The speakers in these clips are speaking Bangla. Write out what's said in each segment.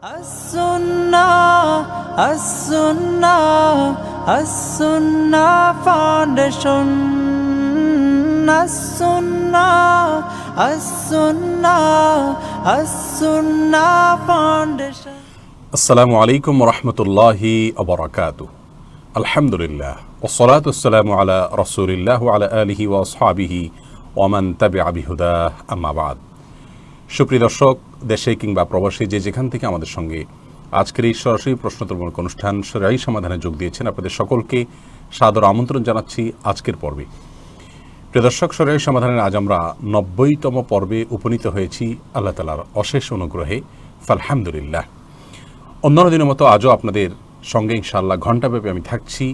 As-Sunnah, As-Sunnah, As-Sunnah Foundation. As-Sunnah, As-Sunnah, As-Sunnah Foundation. আসসালামু আলাইকুম রহমতুল্লাহি আবরাকাতুহ। আলহামদুলিল্লাহ ওয়াসসালাতু ওয়াসসালামু আলা রাসূলিল্লাহ ওয়া আলা আলিহি ওয়া আসহাবিহি ওয়া মান তাবিআ বিহুদাহ আম্মা বাদ। সুপ্রিয় দর্শক, দেশে কিংবা প্রবাসী যে যেখান থেকে আমাদের সঙ্গে আজকের এই সরাসরি প্রশ্নোত্তরমূলক অনুষ্ঠান শরীআই সমাধানে যোগ দিয়েছেন, আপনাদের সকলকে সাদর আমন্ত্রণ জানাচ্ছি আজকের পর্বে। প্রিয় দর্শক, শরীআই সমাধানের আজ আমরা ৯০তম পর্বে উপনীত হয়েছি আল্লাহ তাআলার অশেষ অনুগ্রহে, আলহামদুলিল্লাহ। অন্যান্য দিনের মতো আজও আপনাদের সঙ্গে ইনশাআল্লাহ ঘণ্টাব্যাপী আমি থাকছি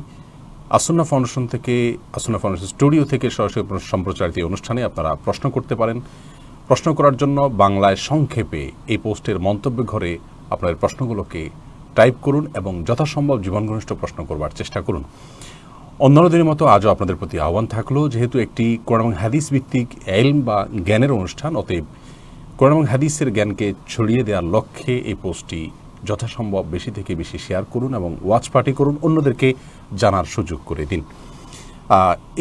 আসুন্নাহ ফাউন্ডেশন থেকে, আসুন্নাহ ফাউন্ডেশন স্টুডিও থেকে সরাসরি সম্প্রচারিত এই অনুষ্ঠানে আপনারা প্রশ্ন করতে পারেন। প্রশ্ন করার জন্য বাংলায় সংক্ষেপে এই পোস্টের মন্তব্য ঘরে আপনাদের প্রশ্নগুলোকে টাইপ করুন এবং যথাসম্ভব জীবনঘনিষ্ঠ প্রশ্ন করবার চেষ্টা করুন। অন্যান্য দিনের মতো আজও আপনাদের প্রতি আহ্বান থাকলো, যেহেতু একটি কোরআন এবং হাদিস ভিত্তিক ইলম বা জ্ঞানের অনুষ্ঠান, অতএব কোরআন এবং হাদিসের জ্ঞানকে ছড়িয়ে দেওয়ার লক্ষ্যে এই পোস্টটি যথাসম্ভব বেশি থেকে বেশি শেয়ার করুন এবং ওয়াচ পার্টি করুন, অন্যদেরকে জানার সুযোগ করে দিন।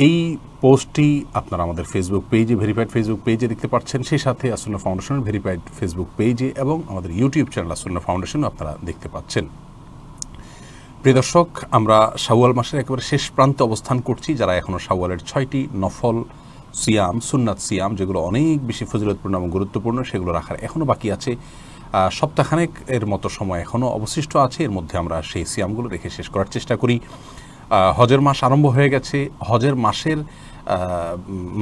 এই পোস্টটি আপনারা আমাদের ফেসবুক পেজে, ভেরিফাইড ফেসবুক পেজে দেখতে পাচ্ছেন, সেই সাথে আসুন্নাহ ফাউন্ডেশনের ভেরিফাইড ফেসবুক পেজে এবং আমাদের ইউটিউব চ্যানেল আসুন্নাহ ফাউন্ডেশন আপনারা দেখতে পাচ্ছেন। প্রিয় দর্শক, আমরা শাওয়াল মাসের একেবারে শেষ প্রান্তে অবস্থান করছি। যারা এখনও শাওয়ালের 6টি নফল সিয়াম, সুন্নাত সিয়াম, যেগুলো অনেক বেশি ফজিলতপূর্ণ এবং গুরুত্বপূর্ণ, সেগুলো রাখার এখনও বাকি আছে। সপ্তাহখানেক এর মতো সময় এখনও অবশিষ্ট আছে। এর মধ্যে আমরা সেই সিয়ামগুলো রেখে শেষ করার চেষ্টা করি। হজের মাস আরম্ভ হয়ে গেছে। হজের মাসের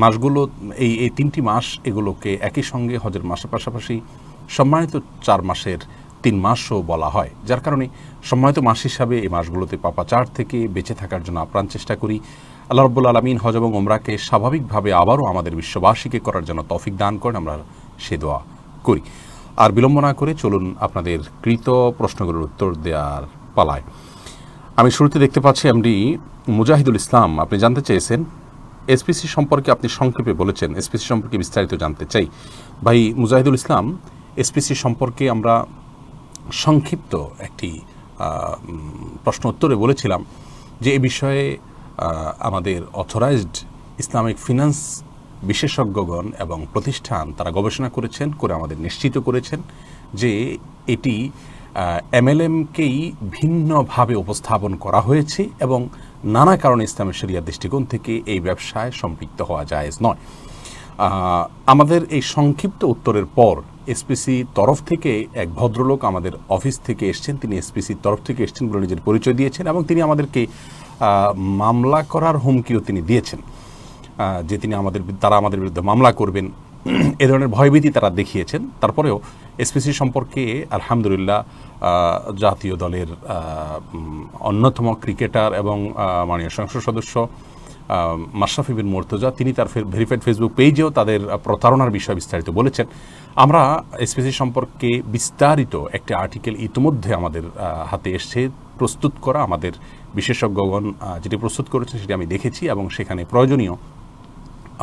মাসগুলো, এই 3টি মাস, এগুলোকে একই সঙ্গে হজের মাসের পাশাপাশি সম্মানিত 4 মাসের 3 মাসও বলা হয়, যার কারণে সম্মানিত মাস হিসাবে এই মাসগুলোতে পাপাচার থেকে বেঁচে থাকার জন্য আপ্রাণ চেষ্টা করি। আল্লাহ রাব্বুল আলামিন হজ এবং ওমরাকে স্বাভাবিকভাবে আবারও আমাদের বিশ্ববাসীকে করার জন্য তৌফিক দান করেন, আমরা সে দোয়া করি। আর বিলম্ব না করে চলুন আপনাদের কৃত প্রশ্নগুলোর উত্তর দেওয়ার পালায়। আমি শুরুতে দেখতে পাচ্ছি এমডি মুজাহিদুল ইসলাম, আপনি জানতে চেয়েছেন এসপিসি সম্পর্কে, আপনি সংক্ষেপে বলেছেন, এসপিসি সম্পর্কে বিস্তারিত জানতে চাই। ভাই মুজাহিদুল ইসলাম, এসপিসি সম্পর্কে আমরা সংক্ষিপ্ত একটি প্রশ্ন উত্তরে বলেছিলাম যে এ বিষয়ে আমাদের অথরাইজড ইসলামিক ফিনান্স বিশেষজ্ঞগণ এবং প্রতিষ্ঠান তারা গবেষণা করেছেন, করে আমাদের নিশ্চিত করেছেন যে এটি এমএলএমকেই ভিন্নভাবে উপস্থাপন করা হয়েছে এবং নানা কারণে ইসলামের শরিয়ার দৃষ্টিকোণ থেকে এই ব্যবসায় সম্পৃক্ত হওয়া জায়েজ নয়। আমাদের এই সংক্ষিপ্ত উত্তরের পর এসপিসি তরফ থেকে এক ভদ্রলোক আমাদের অফিস থেকে এসছেন, তিনি এসপিসির তরফ থেকে এসছেন বলে নিজের পরিচয় দিয়েছেন এবং তিনি আমাদেরকে মামলা করার হুমকিও তিনি দিয়েছেন, যে তারা আমাদের বিরুদ্ধে মামলা করবেন, এ ধরনের ভয়ভীতি তারা দেখিয়েছেন। তারপরেও এসপিসি সম্পর্কে আলহামদুলিল্লাহ জাতীয় দলের অন্যতম ক্রিকেটার এবং মাননীয় সংসদ সদস্য মাশরাফি বিন মুর্তজা, তিনি তার ভেরিফাইড ফেসবুক পেজেও তাদের প্রতারণার বিষয়ে বিস্তারিত বলেছেন। আমরা এসপিসি সম্পর্কে বিস্তারিত একটি আর্টিকেল ইতিমধ্যে আমাদের হাতে এসছে, প্রস্তুত করা, আমাদের বিশেষজ্ঞগণ যেটি প্রস্তুত করেছেন সেটি আমি দেখেছি এবং সেখানে প্রয়োজনীয়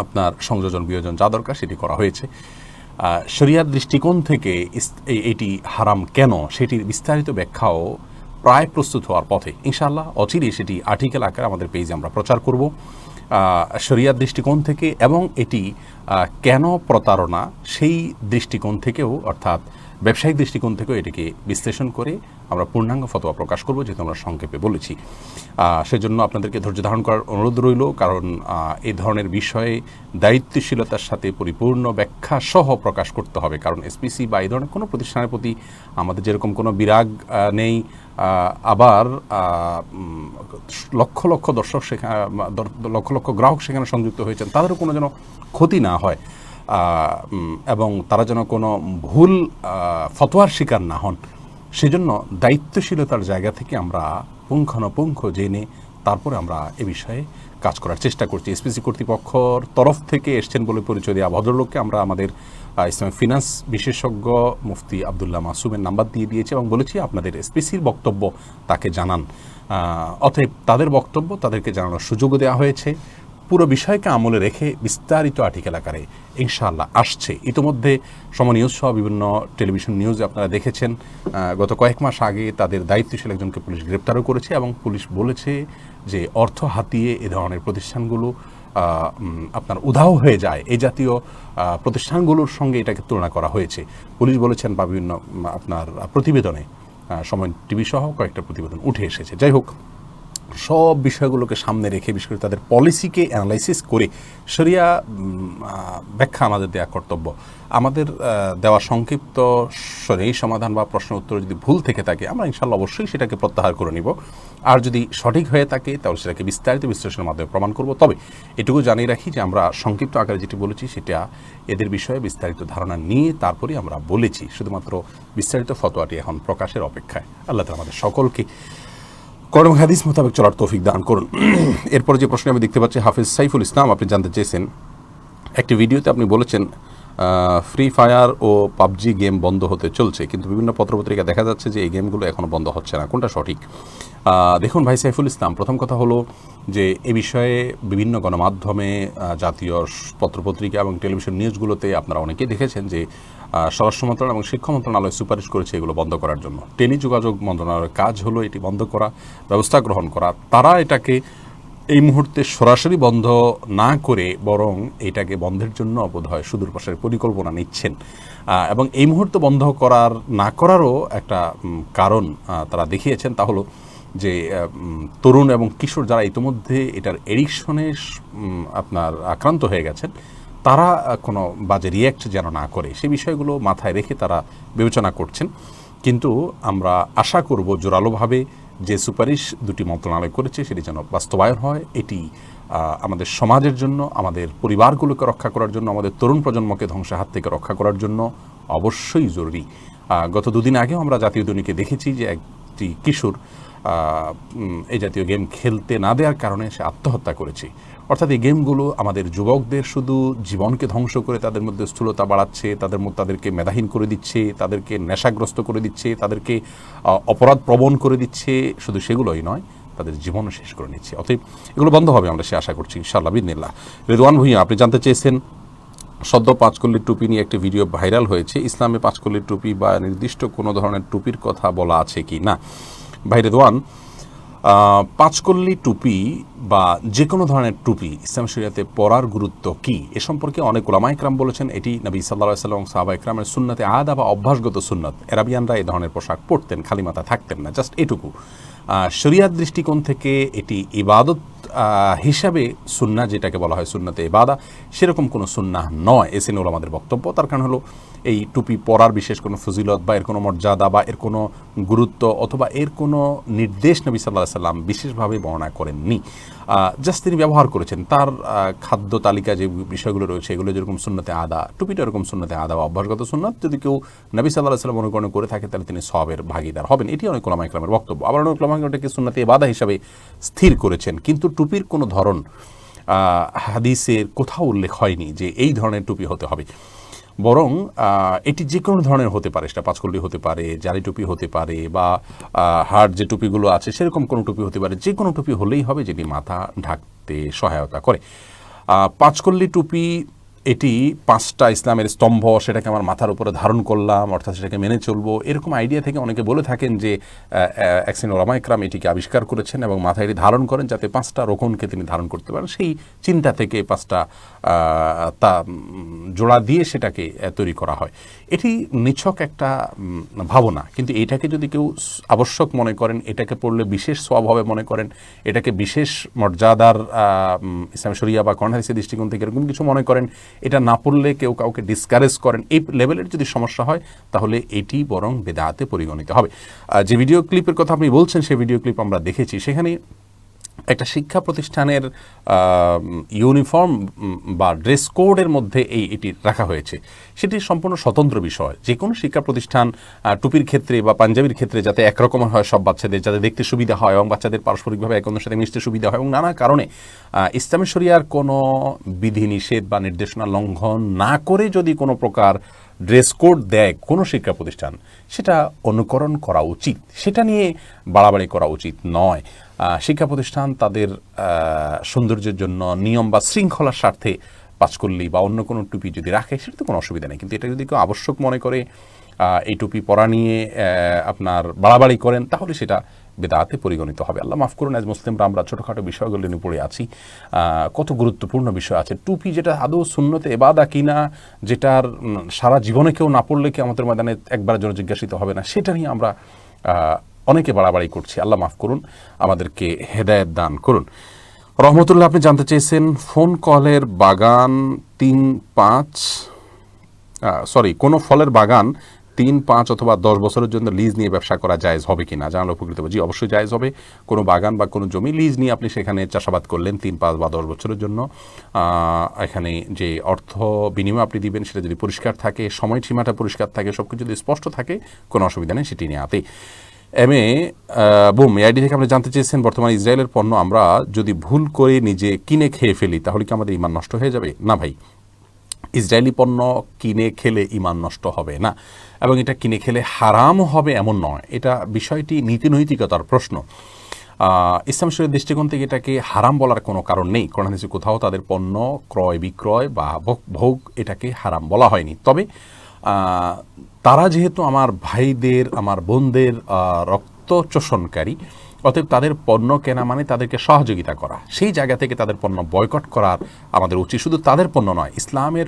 আপনার সংযোজন বিয়োজন যা দরকার সেটি করা হয়েছে। শরিয়ার দৃষ্টিকোণ থেকে এটি হারাম কেন সেটির বিস্তারিত ব্যাখ্যাও প্রায় প্রস্তুত হওয়ার পথে। ইনশাআল্লাহ অচিরেই সেটি আর্টিকেল আকারে আমাদের পেজে আমরা প্রচার করব শরিয়ার দৃষ্টিকোণ থেকে, এবং এটি কেন প্রতারণা সেই দৃষ্টিকোণ থেকেও, অর্থাৎ ব্যবসায়িক দৃষ্টিকোণ থেকেও এটিকে বিশ্লেষণ করে আমরা পূর্ণাঙ্গ ফতোয়া প্রকাশ করব, যেহেতু আমরা সংক্ষেপে বলেছি। সেজন্য আপনাদেরকে ধৈর্য ধারণ করার অনুরোধ রইল, কারণ এই ধরনের বিষয়ে দায়িত্বশীলতার সাথে পরিপূর্ণ ব্যাখ্যা সহ প্রকাশ করতে হবে, কারণ এসপিসি বা এই ধরনের কোনো প্রতিষ্ঠানের প্রতি আমাদের যেরকম কোনো বিরাগ নেই, আবার লক্ষ লক্ষ দর্শক সেখানে, লক্ষ লক্ষ গ্রাহক সেখানে সংযুক্ত হয়েছেন, তাদেরও কোনো যেন ক্ষতি না হয় এবং তারা যেন কোনো ভুল ফতোয়ার শিকার না হন, সেজন্য দায়িত্বশীলতার জায়গা থেকে আমরা পুঙ্খানুপুঙ্খ জেনে তারপরে আমরা এ বিষয়ে কাজ করার চেষ্টা করছি। এসপিসি কর্তৃপক্ষর তরফ থেকে এসছেন বলে পরিচয় দেওয়া ভদ্রলোককে আমরা আমাদের ইসলামিক ফিনান্স বিশেষজ্ঞ মুফতি আবদুল্লাহ মাসুমের নাম্বার দিয়ে দিয়েছি এবং বলেছি আপনাদের এসপিসির বক্তব্য তাকে জানান। অতএব তাদের বক্তব্য তাদেরকে জানানোর সুযোগও দেওয়া হয়েছে। পুরো বিষয়কে আমলে রেখে বিস্তারিত আর্টিকেল আকারে ইনশাআল্লাহ আসছে। ইতিমধ্যে সময় নিউজ সহ বিভিন্ন টেলিভিশন নিউজে আপনারা দেখেছেন গত কয়েক মাস আগে তাদের দায়িত্বশীল একজনকে পুলিশ গ্রেপ্তারও করেছে এবং পুলিশ বলেছে যে অর্থ হাতিয়ে এ ধরনের প্রতিষ্ঠানগুলো আপনার উধাও হয়ে যায়, এই জাতীয় প্রতিষ্ঠানগুলোর সঙ্গে এটাকে তুলনা করা হয়েছে। পুলিশ বলেছেন বা বিভিন্ন আপনার প্রতিবেদনে সময় টিভি সহ কয়েকটা প্রতিবেদন উঠে এসেছে। যাই হোক, সব বিষয়গুলোকে সামনে রেখে বিশেষ করে তাদের পলিসিকে অ্যানালাইসিস করে শরিয়া ব্যাখ্যা আমাদের দেওয়া কর্তব্য। আমাদের দেওয়া সংক্ষিপ্ত এই সমাধান বা প্রশ্ন উত্তর যদি ভুল থেকে থাকে আমরা ইনশাআল্লাহ অবশ্যই সেটাকে প্রত্যাহার করে নিব, আর যদি সঠিক হয়ে থাকে তাহলে সেটাকে বিস্তারিত বিশ্লেষণের মাধ্যমে প্রমাণ করব। তবে এটুকু জানিয়ে রাখি যে আমরা সংক্ষিপ্ত আকারে যেটি বলেছি সেটা এদের বিষয়ে বিস্তারিত ধারণা নিয়ে তারপরেই আমরা বলেছি, শুধুমাত্র বিস্তারিত ফতোয়াটি এখন প্রকাশের অপেক্ষায়। আল্লাহ তাআলা আমাদের সকলকে কোরআন এবং হাদিস মোতাবেক চলার তৌফিক দান করুন। এরপর যে প্রশ্ন আমি দেখতে পাচ্ছি, হাফিজ সাইফুল ইসলাম, আপনি জানতে চেয়েছেন একটি ভিডিওতে আপনি বলেছেন ফ্রি ফায়ার ও পাবজি গেম বন্ধ হতে চলছে, কিন্তু বিভিন্ন পত্রপত্রিকা দেখা যাচ্ছে যে এই গেমগুলো এখনও বন্ধ হচ্ছে না, কোনটা সঠিক? দেখুন ভাই সাইফুল ইসলাম, প্রথম কথা হলো যে এ বিষয়ে বিভিন্ন গণমাধ্যমে জাতীয় পত্রপত্রিকা এবং টেলিভিশন নিউজগুলোতে আপনারা অনেকেই দেখেছেন যে স্বরাষ্ট্র মন্ত্রণালয় এবং শিক্ষা মন্ত্রণালয় সুপারিশ করেছে এগুলো বন্ধ করার জন্য। টেলিযোগাযোগ মন্ত্রণালয়ের কাজ হলো এটি বন্ধ করা, ব্যবস্থা গ্রহণ করা। তারা এটাকে এই মুহূর্তে সরাসরি বন্ধ না করে বরং এটাকে বন্ধের জন্য বোধহয় সুদূর প্রসারের পরিকল্পনা নিচ্ছেন, এবং এই মুহূর্তে বন্ধ করার না করারও একটা কারণ তারা দেখিয়েছেন, তা হলো যে তরুণ এবং কিশোর যারা ইতিমধ্যে এটার এডিকশনে আপনার আক্রান্ত হয়ে গেছেন তারা কোনো বাজে রিয়্যাক্ট যেন না করে সেই বিষয়গুলো মাথায় রেখে তারা বিবেচনা করছেন। কিন্তু আমরা আশা করব জোরালোভাবে যে সুপারিশ দুটি মন্ত্রণালয় করেছে সেটি যেন বাস্তবায়ন হয়। এটি আমাদের সমাজের জন্য, আমাদের পরিবারগুলোকে রক্ষা করার জন্য, আমাদের তরুণ প্রজন্মকে ধ্বংসের হাত থেকে রক্ষা করার জন্য অবশ্যই জরুরি। গত দুদিন আগেও আমরা জাতীয় দৈনিকে দেখেছি যে একটি কিশোর এই জাতীয় গেম খেলতে না দেওয়ার কারণে সে আত্মহত্যা করেছে। অর্থাৎ এই গেমগুলো আমাদের যুবকদের শুধু জীবনকে ধ্বংস করে তাদের মধ্যে স্থূলতা বাড়াচ্ছে, তাদেরকে মেধাহীন করে দিচ্ছে, তাদেরকে নেশাগ্রস্ত করে দিচ্ছে, তাদেরকে অপরাধ প্রবণ করে দিচ্ছে, শুধু সেগুলোই নয় তাদের জীবনও শেষ করে নিচ্ছে। অতএব এগুলো বন্ধ হবে আমরা সে আশা করছি ইনশাআল্লাহ বিদিনিল্লাহ। রেদওয়ান ভূঁইয়া, আপনি জানতে চেয়েছেন সদ্য পাঁচকল্লির টুপি নিয়ে একটি ভিডিও ভাইরাল হয়েছে, ইসলামে পাঁচকল্লির টুপি বা নির্দিষ্ট কোনো ধরনের টুপির কথা বলা আছে কি না? ভাই রেদওয়ান, পাঁচকল্লি টুপি বা যে কোনো ধরনের টুপি ইসলাম শরিয়াতে পরার গুরুত্ব কি এ সম্পর্কে অনেক উলামা ইকরাম বলেছেন এটি নবী সাল্লাল্লাহু আলাইহি ওয়াসাল্লাম সাহাবা ইকরামের সুন্নতে আদা বা অভ্যাসগত সুন্নত। আরবিয়ানরা এই ধরনের পোশাক পরতেন, খালি মাথা থাকতেন না, জাস্ট এটুকু। শরিয়াত দৃষ্টিকোণ থেকে এটি ইবাদত হিসাবে সুন্নাহ, যেটাকে বলা হয় সুন্নতে ইবাদা, সেরকম কোনো সুন্নাহ নয় এসেন ওলামাদের বক্তব্য। তার কারণ হলো এই টুপি পরার বিশেষ কোনো ফজিলত বা এর কোনো মর্যাদা বা এর কোনো গুরুত্ব অথবা এর কোনো নির্দেশ নবী সাল্লাল্লাহু আলাইহি ওয়াসাল্লাম বিশেষভাবে বর্ণনা করেননি। জাস্ট তিনি ব্যবহার করেছেন। তার খাদ্য তালিকা যে বিষয়গুলো রয়েছে এগুলো যেরকম সুন্নতে আদা, টুপিটা এরকম সুন্নতে আদা বা অভ্যাসগত সুন্নত। যদি কেউ নবী সাল্লাল্লাহু আলাইহি ওয়াসাল্লাম অনুকরণ করে থাকে তাহলে তিনি সওয়াবের ভাগীদার হবেন। এটি অনেক উলামা ইকরামের বক্তব্য। আবার অনেক উলামা ইকরাম এটাকে সুন্নতে ইবাদা হিসাবে স্থির করেছেন। কিন্তু টুপির কোনো ধরন হাদিসের কোথাও উল্লেখ হয়নি যে এই ধরনের টুপি হতে হবে, বরং এটি যে কোনো ধরনের হতে পারে। সেটা পাঁচকল্লি হতে পারে, জারি টুপি হতে পারে, বা হার্ড যে টুপিগুলো আছে সেরকম কোনো টুপি হতে পারে। যে কোনো টুপি হলেই হবে যেটি মাথা ঢাকতে সহায়তা করে। পাঁচকল্লি টুপি এটি পাঁচটা ইসলামের স্তম্ভ, সেটাকে আমার মাথার উপরে ধারণ করলাম অর্থাৎ সেটাকে মেনে চলবো, এরকম আইডিয়া থেকে অনেকে বলে থাকেন যে এক শ্রেণীর উলামা ইকরাম এটিকে আবিষ্কার করেছেন এবং মাথায় এটি ধারণ করেন যাতে পাঁচটা রোকনকে তিনি ধারণ করতে পারেন। সেই চিন্তা থেকে পাঁচটা তা জোড়া দিয়ে সেটাকে তৈরি করা হয়। এটি নিছক একটা ভাবনা, কিন্তু এটাকে যদি কেউ আবশ্যক মনে করেন, এটাকে পড়লে বিশেষ সওয়াব হবে মনে করেন, এটাকে বিশেষ মর্যাদার ইসলাম শরিয়া বা কোরআন হাদিসের দৃষ্টিকোণ থেকে এরকম কিছু মনে করেন, এটা না পড়লে কেউ কাউকে ডিসকারেজ করেন, এই লেভেলের যদি সমস্যা হয় তাহলে এটি বরং বেদাতে পরিগণিত হবে। যে ভিডিও ক্লিপের কথা আপনি বলছেন সেই ভিডিও ক্লিপ আমরা দেখেছি। সেখানে একটা শিক্ষা প্রতিষ্ঠানের ইউনিফর্ম বা ড্রেস কোডের মধ্যে এটি রাখা হয়েছে। সেটি সম্পূর্ণ স্বতন্ত্র বিষয়। যে কোনো শিক্ষা প্রতিষ্ঠান টুপির ক্ষেত্রে বা পাঞ্জাবির ক্ষেত্রে যাতে একরকমের হয় সব বাচ্চাদের, যাতে দেখতে সুবিধা হয় এবং বাচ্চাদের পারস্পরিকভাবে এক অন্যের সাথে মিশতে সুবিধা হয় এবং নানা কারণে ইসলামী শরিয়ার কোনো বিধিনিষেধ বা নির্দেশনা লঙ্ঘন না করে যদি কোনো প্রকার ড্রেস কোড দেয় কোনো শিক্ষা প্রতিষ্ঠান, সেটা অনুকরণ করা উচিত, সেটা নিয়ে বাড়াবাড়ি করা উচিত নয়। শিক্ষা প্রতিষ্ঠান তাদের সৌন্দর্যের জন্য নিয়ম বা শৃঙ্খলার স্বার্থে পাঁচকল্লি বা অন্য কোনো টুপি যদি রাখে সেটা তো কোনো অসুবিধা নেই, কিন্তু এটা যদি কেউ আবশ্যক মনে করে এই টুপি পরা নিয়ে আপনার বাড়াবাড়ি করেন তাহলে সেটা বেদাতে পরিগণিত হবে। আল্লাহ মাফ করুন, আজ মুসলিমরা আমরা ছোটোখাটো বিষয়গুলো নিয়ে পড়ে আছি। কত গুরুত্বপূর্ণ বিষয় আছে। টুপি যেটা আদৌ সুন্নতে এবাদা কিনা, যেটার সারা জীবনে কেউ না পড়লে কি আমাদের ময়দানে একবারের জন্য জিজ্ঞাসিত হবে না, সেটা নিয়ে আমরা অনেকে বাড়াবাড়ি করছি। আল্লাহ মাফ করুন, আমাদেরকে হেদায়েত দান করুন। রহমতুল্লাহ, আপনি জানতে চেয়েছেন ফোন কলের বাগান 3-5 কোনো ফলের বাগান 3-5 অথবা 10 বছরের জন্য লিজ নিয়ে ব্যবসা করা জায়েজ হবে কিনা জানালে উপকৃত হবে। জি, অবশ্যই জায়েজ হবে। কোনো বাগান বা কোনো জমি লিজ নিয়ে আপনি সেখানে চাষাবাদ করলেন 3-5 বা 10 বছরের জন্য, এখানে যে অর্থ বিনিময় আপনি দিবেন সেটা যদি পরিষ্কার থাকে, সময়সীমাটা পরিষ্কার থাকে, সব কিছু যদি স্পষ্ট থাকে, কোনো অসুবিধা নেই সেটি নিয়ে আতে। বুম আইডি থেকে আপনি জানতে চেয়েছেন বর্তমানে ইসরায়েলের পণ্য আমরা যদি ভুল করে নিজে কিনে খেয়ে ফেলি তাহলে কি আমাদের ঈমান নষ্ট হয়ে যাবে? না ভাই, ইসরায়েলি পণ্য কিনে খেলে ঈমান নষ্ট হবে না, এবং এটা কিনে খেলে হারামও হবে এমন নয়। এটা বিষয়টি নীতিনৈতিকতার প্রশ্ন। ইসলাম শরীয়তের দৃষ্টিকোণ থেকে এটাকে হারাম বলার কোনো কারণ নেই। কোরআন হাদিসে কোথাও তাদের পণ্য ক্রয় বিক্রয় বা ভোগ এটাকে হারাম বলা হয়নি। তবে তারা যেহেতু আমার ভাইদের, আমার বোনদের রক্ত চোষণকারী, অতএব তাদের পণ্য কেনা মানে তাদেরকে সহযোগিতা করা। সেই জায়গা থেকে তাদের পণ্য বয়কট করার আমাদের উচিত। শুধু তাদের পণ্য নয়, ইসলামের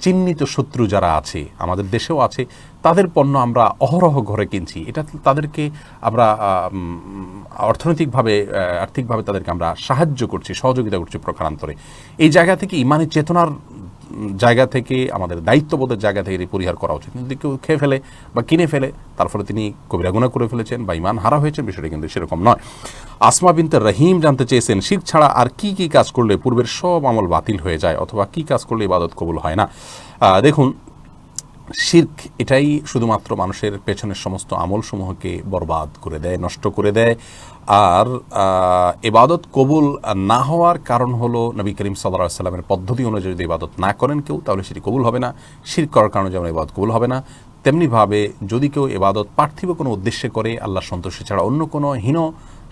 চিহ্নিত শত্রু যারা আছে, আমাদের দেশেও আছে, তাদের পণ্য আমরা অহরহ ঘরে কিনছি। এটা তাদেরকে আমরা অর্থনৈতিকভাবে, আর্থিকভাবে তাদেরকে আমরা সাহায্য করছি, সহযোগিতা করছি প্রকারান্তরে। এই জায়গা থেকে ইমানের চেতনার জায়গা থেকে, আমাদের দায়িত্ববোধের জায়গা থেকে পরিহার করা উচিত। যদি কেউ খেয়ে ফেলে বা কিনে ফেলে তার ফলে তিনি কবিরা গুনাহ করে ফেলেছেন বা ঈমান হারা হয়েছেন, বিষয়টা কিন্তু সেরকম নয়। আসমা বিনতে রহিম জানতে চেয়েছেন শিরক ছাড়া আর কি কি কাজ করলে পূর্বের সব আমল বাতিল হয়ে যায়, অথবা কি কাজ করলে ইবাদত কবুল হয় না? দেখুন, শিরক এটাই শুধুমাত্র মানুষের পেছনের সমস্ত আমলসমূহকে বরবাদ করে দেয়, নষ্ট করে দেয়। আর ইবাদত কবুল না হওয়ার কারণ হলো নবী করিম সাল্লাল্লাহু আলাইহি ওয়াসাল্লামের পদ্ধতি অনুযায়ী যদি ইবাদত না করেন কেউ, তাহলে সেটি কবুল হবে না। শিরক করার কারণে যেমন ইবাদত কবুল হবে না, তেমনিভাবে যদি কেউ ইবাদত পার্থিব কোনো উদ্দেশ্যে করে, আল্লাহ সন্তুষ্টি ছাড়া অন্য কোনো হীন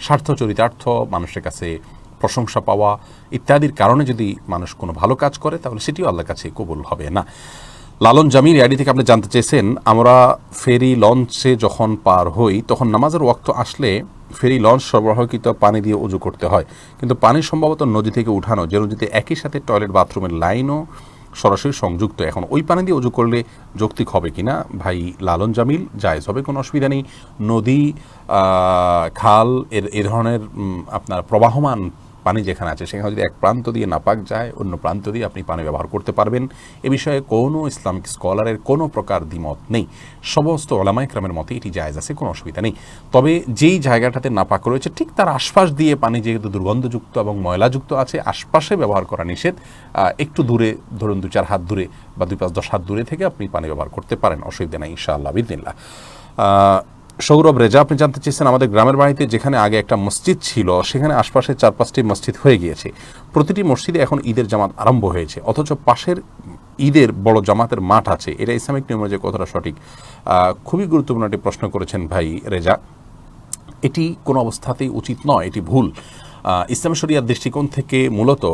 স্বার্থ চরিতার্থ, মানুষের কাছে প্রশংসা পাওয়া ইত্যাদির কারণে যদি মানুষ কোনো ভালো কাজ করে, তাহলে সেটিও আল্লাহর কাছে কবুল হবে না। লালন জামির আইডি থেকে আপনি জানতে চেয়েছেন আমরা ফেরি লঞ্চে যখন পার হই তখন নামাজের ওয়াক্ত আসলে ফেরি লঞ্চ সরবরাহকৃত পানি দিয়ে উজু করতে হয়, কিন্তু পানি সম্ভবত নদী থেকে উঠানো, যে নদীতে একই সাথে টয়লেট বাথরুমের লাইনও সরাসরি সংযুক্ত। এখন ওই পানি দিয়ে উজু করলে যৌক্তিক হবে কিনা? ভাই লালন জামিল, জায়েজ হবে, কোনো অসুবিধা নেই। নদী, খাল এ ধরনের আপনার প্রবাহমান পানি যেখানে আছে সেখানে যদি এক প্রান্ত দিয়ে নাপাক যায়, অন্য প্রান্ত দিয়ে আপনি পানি ব্যবহার করতে পারবেন। এ বিষয়ে কোনো ইসলামিক স্কলারের কোনো প্রকার দ্বিমত নেই। সমস্ত ওলামায়ে কেরামের মতে এটি জায়েজ আছে, কোনো অসুবিধা নেই। তবে যেই জায়গাটাতে নাপাক রয়েছে ঠিক তার আশপাশ দিয়ে পানি যেহেতু দুর্গন্ধযুক্ত এবং ময়লাযুক্ত আছে, আশপাশে ব্যবহার করা নিষেধ। একটু দূরে, ধরুন 2-4 হাত দূরে বা 2-5-10 হাত দূরে থেকে আপনি পানি ব্যবহার করতে পারেন, অসুবিধা নেই ইনশাআল্লাহ বিদিনিল্লাহ। সৌরভ রেজা আপনি জানতে চেয়েছেন আমাদের গ্রামের বাড়িতে যেখানে আগে একটা মসজিদ ছিল সেখানে আশপাশে 4-5টি মসজিদ হয়ে গিয়েছে। প্রতিটি মসজিদে এখন ঈদের জামাত আরম্ভ হয়েছে, অথচ পাশের ঈদের বড় জামাতের মাঠ আছে। এটা ইসলামিক নিয়ম অনুযায়ী কতটা সঠিক? খুবই গুরুত্বপূর্ণ একটি প্রশ্ন করেছেন ভাই রেজা। এটি কোনো অবস্থাতেই উচিত নয়, এটি ভুল। ইসলাম শরিয়ার দৃষ্টিকোণ থেকে মূলত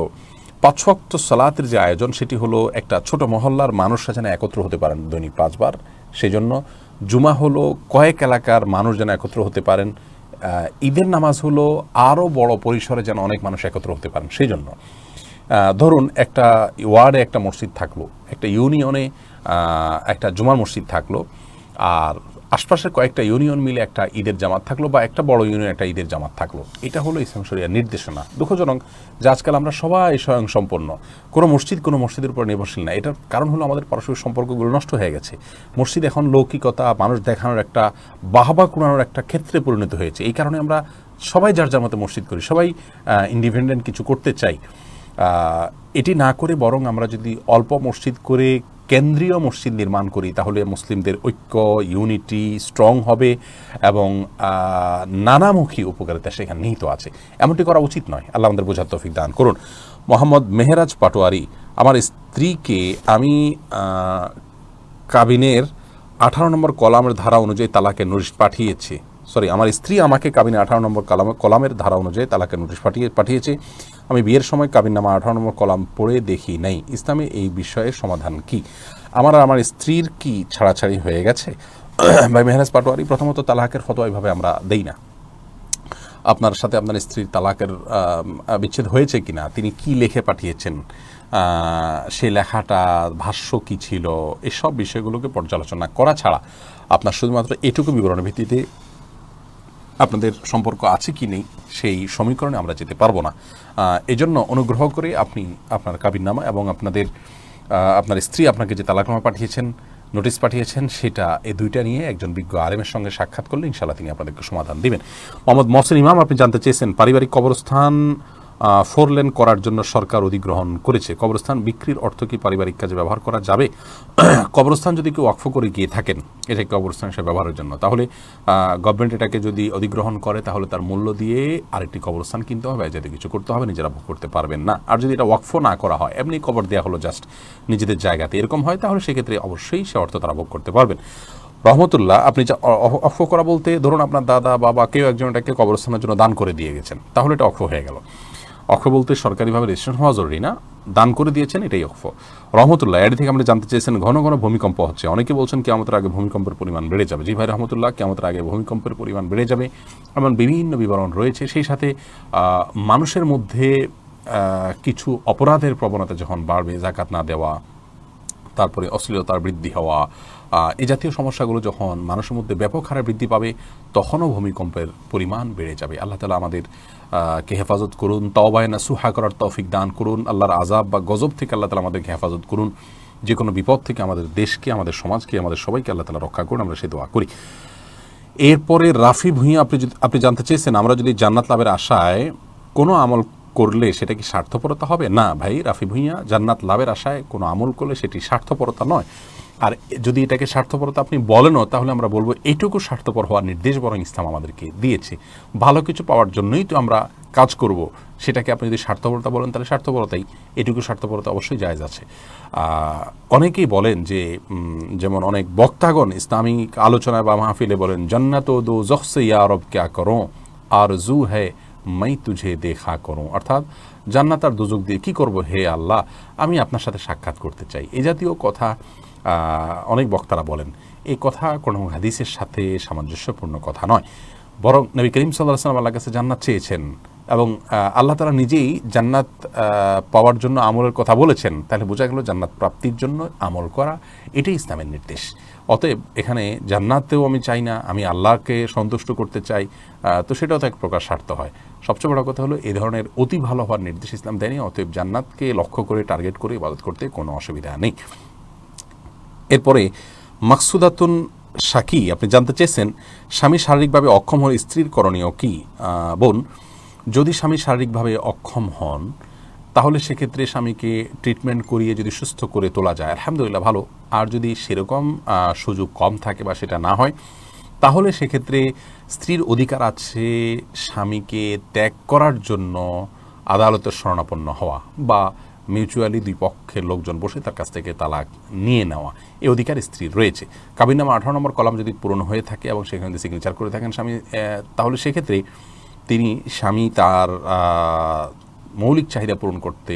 5 ওয়াক্ত সালাতের যে আয়োজন সেটি হলো একটা ছোট মহল্লার মানুষরা যেন একত্র হতে পারেন দৈনিক 5 বার। সেই জন্য জুমা হলো কয়েক এলাকার মানুষ যেন একত্র হতে পারেন। ঈদের নামাজ হলো আরও বড় পরিসরে যেন অনেক মানুষ একত্র হতে পারেন। সেই জন্য ধরুন একটা ওয়ার্ডে একটা মসজিদ থাকলো, একটা ইউনিয়নে একটা জুমার মসজিদ থাকলো, আর আশপাশের কয়েকটা ইউনিয়ন মিলে একটা ঈদের জামাত থাকলো, বা একটা বড় ইউনিয়ন একটা ঈদের জামাত থাকলো। এটা হলো ইসলাম শরিয়ার নির্দেশনা। দুঃখজনক যে আজকাল আমরা সবাই স্বয়ংসম্পন্ন, কোনো মসজিদের উপর নির্ভরশীল না। এটার কারণ হলো আমাদের পারস্পরিক সম্পর্কগুলো নষ্ট হয়ে গেছে। মসজিদ এখন লৌকিকতা, মানুষ দেখানোর একটা, বাহবা কুড়ানোর একটা ক্ষেত্রে পরিণত হয়েছে। এই কারণে আমরা সবাই যার যার মতো মসজিদ করি, সবাই ইন্ডিপেন্ডেন্ট কিছু করতে চাই। এটি না করে বরং আমরা যদি অল্প মসজিদ করে কেন্দ্রীয় মসজিদ নির্মাণ করি তাহলে মুসলিমদের ঐক্য, ইউনিটি স্ট্রং হবে এবং নানামুখী উপকারিতা সেখানে নিহিত আছে। এমনটি করা উচিত নয়। আল্লাহ আমাদের বোঝার তৌফিক দান করুন। মোহাম্মদ মেহেরাজ পাটোয়ারি, আমার স্ত্রীকে আমি কাবিনের 18 নম্বর কলামের ধারা অনুযায়ী তালাকের নোটিশ পাঠিয়েছে, আমার স্ত্রী আমাকে কাবিনে 18 নম্বর কলামের ধারা অনুযায়ী তালাকের নোটিশ পাঠিয়েছে। আমি বিয়ের সময় কাবিননামা 18 নম্বর কলাম পড়ে দেখি নাই। ইসলামে এই বিষয়ে সমাধান কি? আমার স্ত্রীর কি ছাড়াছাড়ি হয়ে গেছে? ভাই মেহরাজ পাটোয়ারি, প্রথমত তালাকের ফতোয়া এইভাবে আমরা দেই না। আপনার সাথে আপনার স্ত্রীর তালাকের বিচ্ছেদ হয়েছে কিনা, তিনি কি লিখে পাঠিয়েছেন, সেই লেখাটা ভাষ্য কী ছিল, এসব বিষয়গুলোকে পর্যালোচনা করা ছাড়া আপনার শুধুমাত্র এটুকু বিবরণের ভিত্তিতে আপনাদের সম্পর্ক আছে কি নেই সেই সমীকরণে আমরা যেতে পারবো না। এজন্য অনুগ্রহ করে আপনি আপনার কাবিননামা এবং আপনার স্ত্রী আপনাকে যে তালাকনামা পাঠিয়েছেন, নোটিশ পাঠিয়েছেন, সেটা এই দুইটা নিয়ে একজন বিজ্ঞ আলেমের সঙ্গে সাক্ষাৎ করলে ইনশাআল্লাহ তিনি আপনাদেরকে সমাধান দিবেন। মোহাম্মদ মহসিন ইমাম, আপনি জানতে চেয়েছেন পারিবারিক কবরস্থান 4 লেন করার জন্য সরকার অধিগ্রহণ করেছে। কবরস্থান বিক্রির অর্থ কি পারিবারিক কাজে ব্যবহার করা যাবে? কবরস্থান যদি কেউ ওয়াকফ করে গিয়ে থাকেন এটাকে কবরস্থান হিসেবে ব্যবহারের জন্য, তাহলে গভর্নমেন্ট এটাকে যদি অধিগ্রহণ করে তাহলে তার মূল্য দিয়ে আরেকটি কবরস্থান কিনতে হবে, যাতে কিছু করতে হবে, নিজেরা ভোগ করতে পারবেন না। আর যদি এটা ওয়াকফ না করা হয়, এমনি কবর দেওয়া হলো জাস্ট নিজেদের জায়গাতে, এরকম হয়, তাহলে সেক্ষেত্রে অবশ্যই সে অর্থ তারা ভোগ করতে পারবেন। রহমতুল্লাহ, আপনি অক্ষ করা বলতে ধরুন আপনার দাদা বাবা কেউ একজন এটাকে কবরস্থানের জন্য দান করে দিয়ে গেছেন, তাহলে এটা অক্ষ হয়ে গেল। অক্ষ বলতে সরকারিভাবে রেজিস্ট্রেশন হওয়া জরুরি না, দান করে দিয়েছেন, এটাই অক্ষ। রহমতুল্লাহ, এর থেকে আমরা জানতে চেয়েছেন ঘন ঘন ভূমিকম্প হচ্ছে, অনেকে বলছেন কিয়ামতের আগে ভূমিকম্পের পরিমাণ বেড়ে যাবে। জি ভাই রহমতুল্লাহ, কিয়ামতের আগে ভূমিকম্পের পরিমাণ বেড়ে যাবে, এমন বিভিন্ন বিবরণ রয়েছে। সেই সাথে মানুষের মধ্যে কিছু অপরাধের প্রবণতা যখন বাড়বে, যাকাত না দেওয়া, তারপরে অশ্লীলতার বৃদ্ধি হওয়া, এই জাতীয় সমস্যাগুলো যখন মানুষের মধ্যে ব্যাপক হারে বৃদ্ধি পাবে, তখনও ভূমিকম্পের পরিমাণ বেড়ে যাবে। আল্লাহ তাআলা আমাদের কে হেফাজত করুন, তওবায়ে নাসুহা করার তৌফিক দান করুন। আল্লাহর আযাব বা গজব থেকে আল্লাহ তাআলা আমাদেরকে হেফাজত করুন। যে কোনো বিপদ থেকে আমাদের দেশকে, আমাদের সমাজকে, আমাদের সবাইকে আল্লাহ তাআলা রক্ষা করুন, আমরা সেই দোয়া করি। এরপরে রাফি ভূঁইয়া, আপনি জানতে চেয়েছেন আমরা যদি জান্নাত লাভের আশায় কোনো আমল করলে সেটা কি স্বার্থপরতা হবে? না ভাই রাফি ভূঁইয়া, জান্নাত লাভের আশায় কোনো আমল করলে সেটি স্বার্থপরতা নয়। আর যদি এটাকে স্বার্থপরতা আপনি বলেনও, তাহলে আমরা বলবো এইটুকু স্বার্থপর হওয়ার নির্দেশ বরং ইসলাম আমাদেরকে দিয়েছে। ভালো কিছু পাওয়ার জন্যই তো আমরা কাজ করব, সেটাকে আপনি যদি স্বার্থপরতা বলেন তাহলে স্বার্থপরতাই, এটুকু স্বার্থপরতা অবশ্যই জায়েজ আছে। অনেকেই বলেন যে, যেমন অনেক বক্তাগণ ইসলামিক আলোচনায় বা মাহফিলে বলেন, জান্নাত ও দো জখসে ইয়া রব ক্যা করো আরজু হ্যায় মাই তুঝে দেখা করো, অর্থাৎ জান্নাত আর দুজক দিয়ে কী করবো হে আল্লাহ, আমি আপনার সাথে সাক্ষাৎ করতে চাই। এই জাতীয় কথা অনেক বক্তারা বলেন। এই কথা কোনো হাদিসের সাথে সামঞ্জস্যপূর্ণ কথা নয়, বরং নবী করিম সাল্লাল্লাহু আলাইহি ওয়াসাল্লাম আল্লাহর কাছে জান্নাত চেয়েছেন এবং আল্লাহ তাআলা নিজেই জান্নাত পাওয়ার জন্য আমলের কথা বলেছেন। তাহলে বোঝা গেল জান্নাত প্রাপ্তির জন্য আমল করা এটাই ইসলামের নির্দেশ। অতএব এখানে জান্নাতেও আমি চাই না, আমি আল্লাহকে সন্তুষ্ট করতে চাই, তো সেটাও তো এক প্রকার স্বার্থ হয়। সবচেয়ে বড় কথা হলো এই ধরনের অতি ভালো হওয়ার নির্দেশ ইসলাম দেয়নি। অতএব জান্নাতকে লক্ষ্য করে টার্গেট করে ইবাদত করতে কোনো অসুবিধা নেই। এরপরে মাকসুদাতুন শাকি, আপনি জানতে চেয়েছেন স্বামী শারীরিকভাবে অক্ষম হলে স্ত্রীর করণীয় কি? বোন, যদি স্বামী শারীরিকভাবে অক্ষম হন তাহলে সেক্ষেত্রে স্বামীকে ট্রিটমেন্ট করিয়ে যদি সুস্থ করে তোলা যায় আলহামদুলিল্লাহ ভালো। আর যদি সেরকম সুযোগ কম থাকে বা সেটা না হয়, তাহলে সেক্ষেত্রে স্ত্রীর অধিকার আছে স্বামীকে ত্যাগ করার জন্য আদালতের শরণাপন্ন হওয়া বা মিউচুয়ালি দুই পক্ষের লোকজন বসে তার কাছ থেকে তালাক নিয়ে নেওয়া, এই অধিকার স্ত্রীর রয়েছে। কাবিননামা 18 নম্বর কলাম যদি পূরণ হয়ে থাকে এবং সেখানে সিগনেচার করে থাকেন স্বামী, তাহলে সেক্ষেত্রে স্বামী তার মৌলিক চাহিদা পূরণ করতে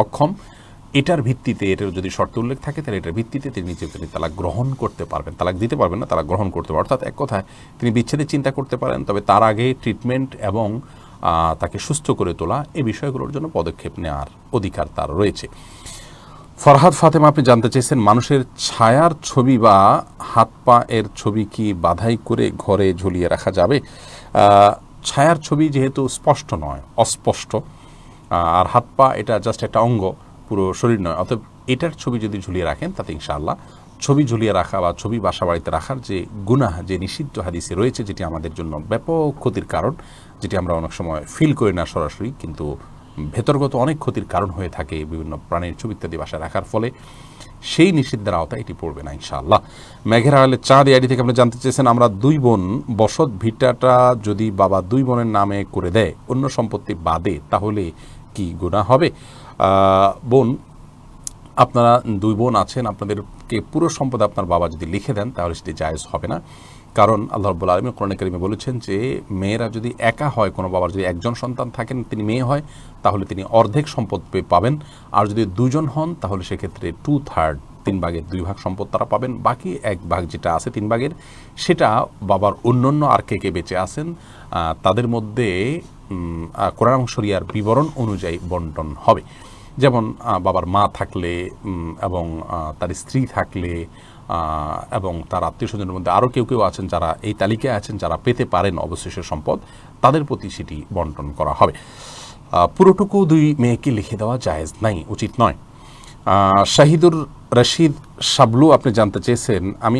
অক্ষম, এটার ভিত্তিতে, এটার যদি শর্ত উল্লেখ থাকে তাহলে এটার ভিত্তিতে তিনি তালাক গ্রহণ করতে পারবেন, তালাক দিতে পারবেন না, তালাক গ্রহণ করতে পারবেন। অর্থাৎ এক কথায় তিনি বিচ্ছেদের চিন্তা করতে পারেন, তবে তার আগে ট্রিটমেন্ট এবং তাকে সুস্থ করে তোলা এই বিষয়গুলোর জন্য পদক্ষেপ নেওয়ার অধিকার তার রয়েছে। ফরহাদ ফাতেমা, আপনি জানতে চেয়েছেন মানুষের ছায়ার ছবি বা হাত পা এর ছবি কি বাধাই করে ঘরে ঝুলিয়ে রাখা যাবে? ছায়ার ছবি যেহেতু স্পষ্ট নয়, অস্পষ্ট, আর হাত পা এটা জাস্ট একটা অঙ্গ, পুরো শরীর নয়, অতএব এটার ছবি যদি ঝুলিয়ে রাখেন তাতে ইনশাআল্লাহ ছবি ঝুলিয়ে রাখা বা ছবি বাসা বাড়িতে রাখার যে গুনাহ, যে নিষিদ্ধ হাদিসে রয়েছে, যেটি আমাদের জন্য ব্যাপক ক্ষতির কারণ, যেটি আমরা অনেক সময় ফিল করি না সরাসরি, কিন্তু ভেতরগত অনেক ক্ষতির কারণ হয়ে থাকে বিভিন্ন প্রাণীর ছবি ইত্যাদি বাসায় রাখার ফলে, সেই নিষিদ্ধের আওতায় এটি পড়বে না ইনশাআল্লাহ। মেঘের আড়ালে চাঁদ আইডি থেকে আপনি জানতে চেয়েছেন আমরা 2 বোন বসত ভিটাটা যদি বাবা 2 বোনের নামে করে দেয় অন্য সম্পত্তি বাদে, তাহলে কি গুনাহ হবে? বোন, আপনারা 2 বোন আছেন, আপনাদেরকে পুরো সম্পদ আপনার বাবা যদি লিখে দেন তাহলে সেটি জায়েজ হবে না। কারণ আল্লাহ রাব্বুল আলামিন কোরআনে কারিমে বলেছেন যে মেয়েরা যদি একা হয়, কোনো বাবার যদি একজন সন্তান থাকেন, তিনি মেয়ে হয়, তাহলে তিনি অর্ধেক সম্পদ পাবেন। আর যদি 2 জন হন তাহলে সেক্ষেত্রে 2/3, 3 ভাগের 2 ভাগ সম্পদ তারা পাবেন। বাকি 1 ভাগ যেটা আছে 3 ভাগের, সেটা বাবার অন্যান্য আর কে বেঁচে আছেন তাদের মধ্যে কোরআন এবং শরিয়ার বিবরণ অনুযায়ী বন্টন হবে। যেমন বাবার মা থাকলে এবং তার স্ত্রী থাকলে এবং তার আত্মীয় স্বজনের মধ্যে আরও কেউ আছেন যারা এই তালিকায় আছেন, যারা পেতে পারেন অবশিষ্ট সম্পদ, তাদের প্রতি সেটি বন্টন করা হবে। পুরোটুকু 2 মেয়েকে লিখে দেওয়া জায়েজ নাই, উচিত নয়। শাহিদুর রশিদ শাবলু আপনি জানতে চেয়েছেন, আমি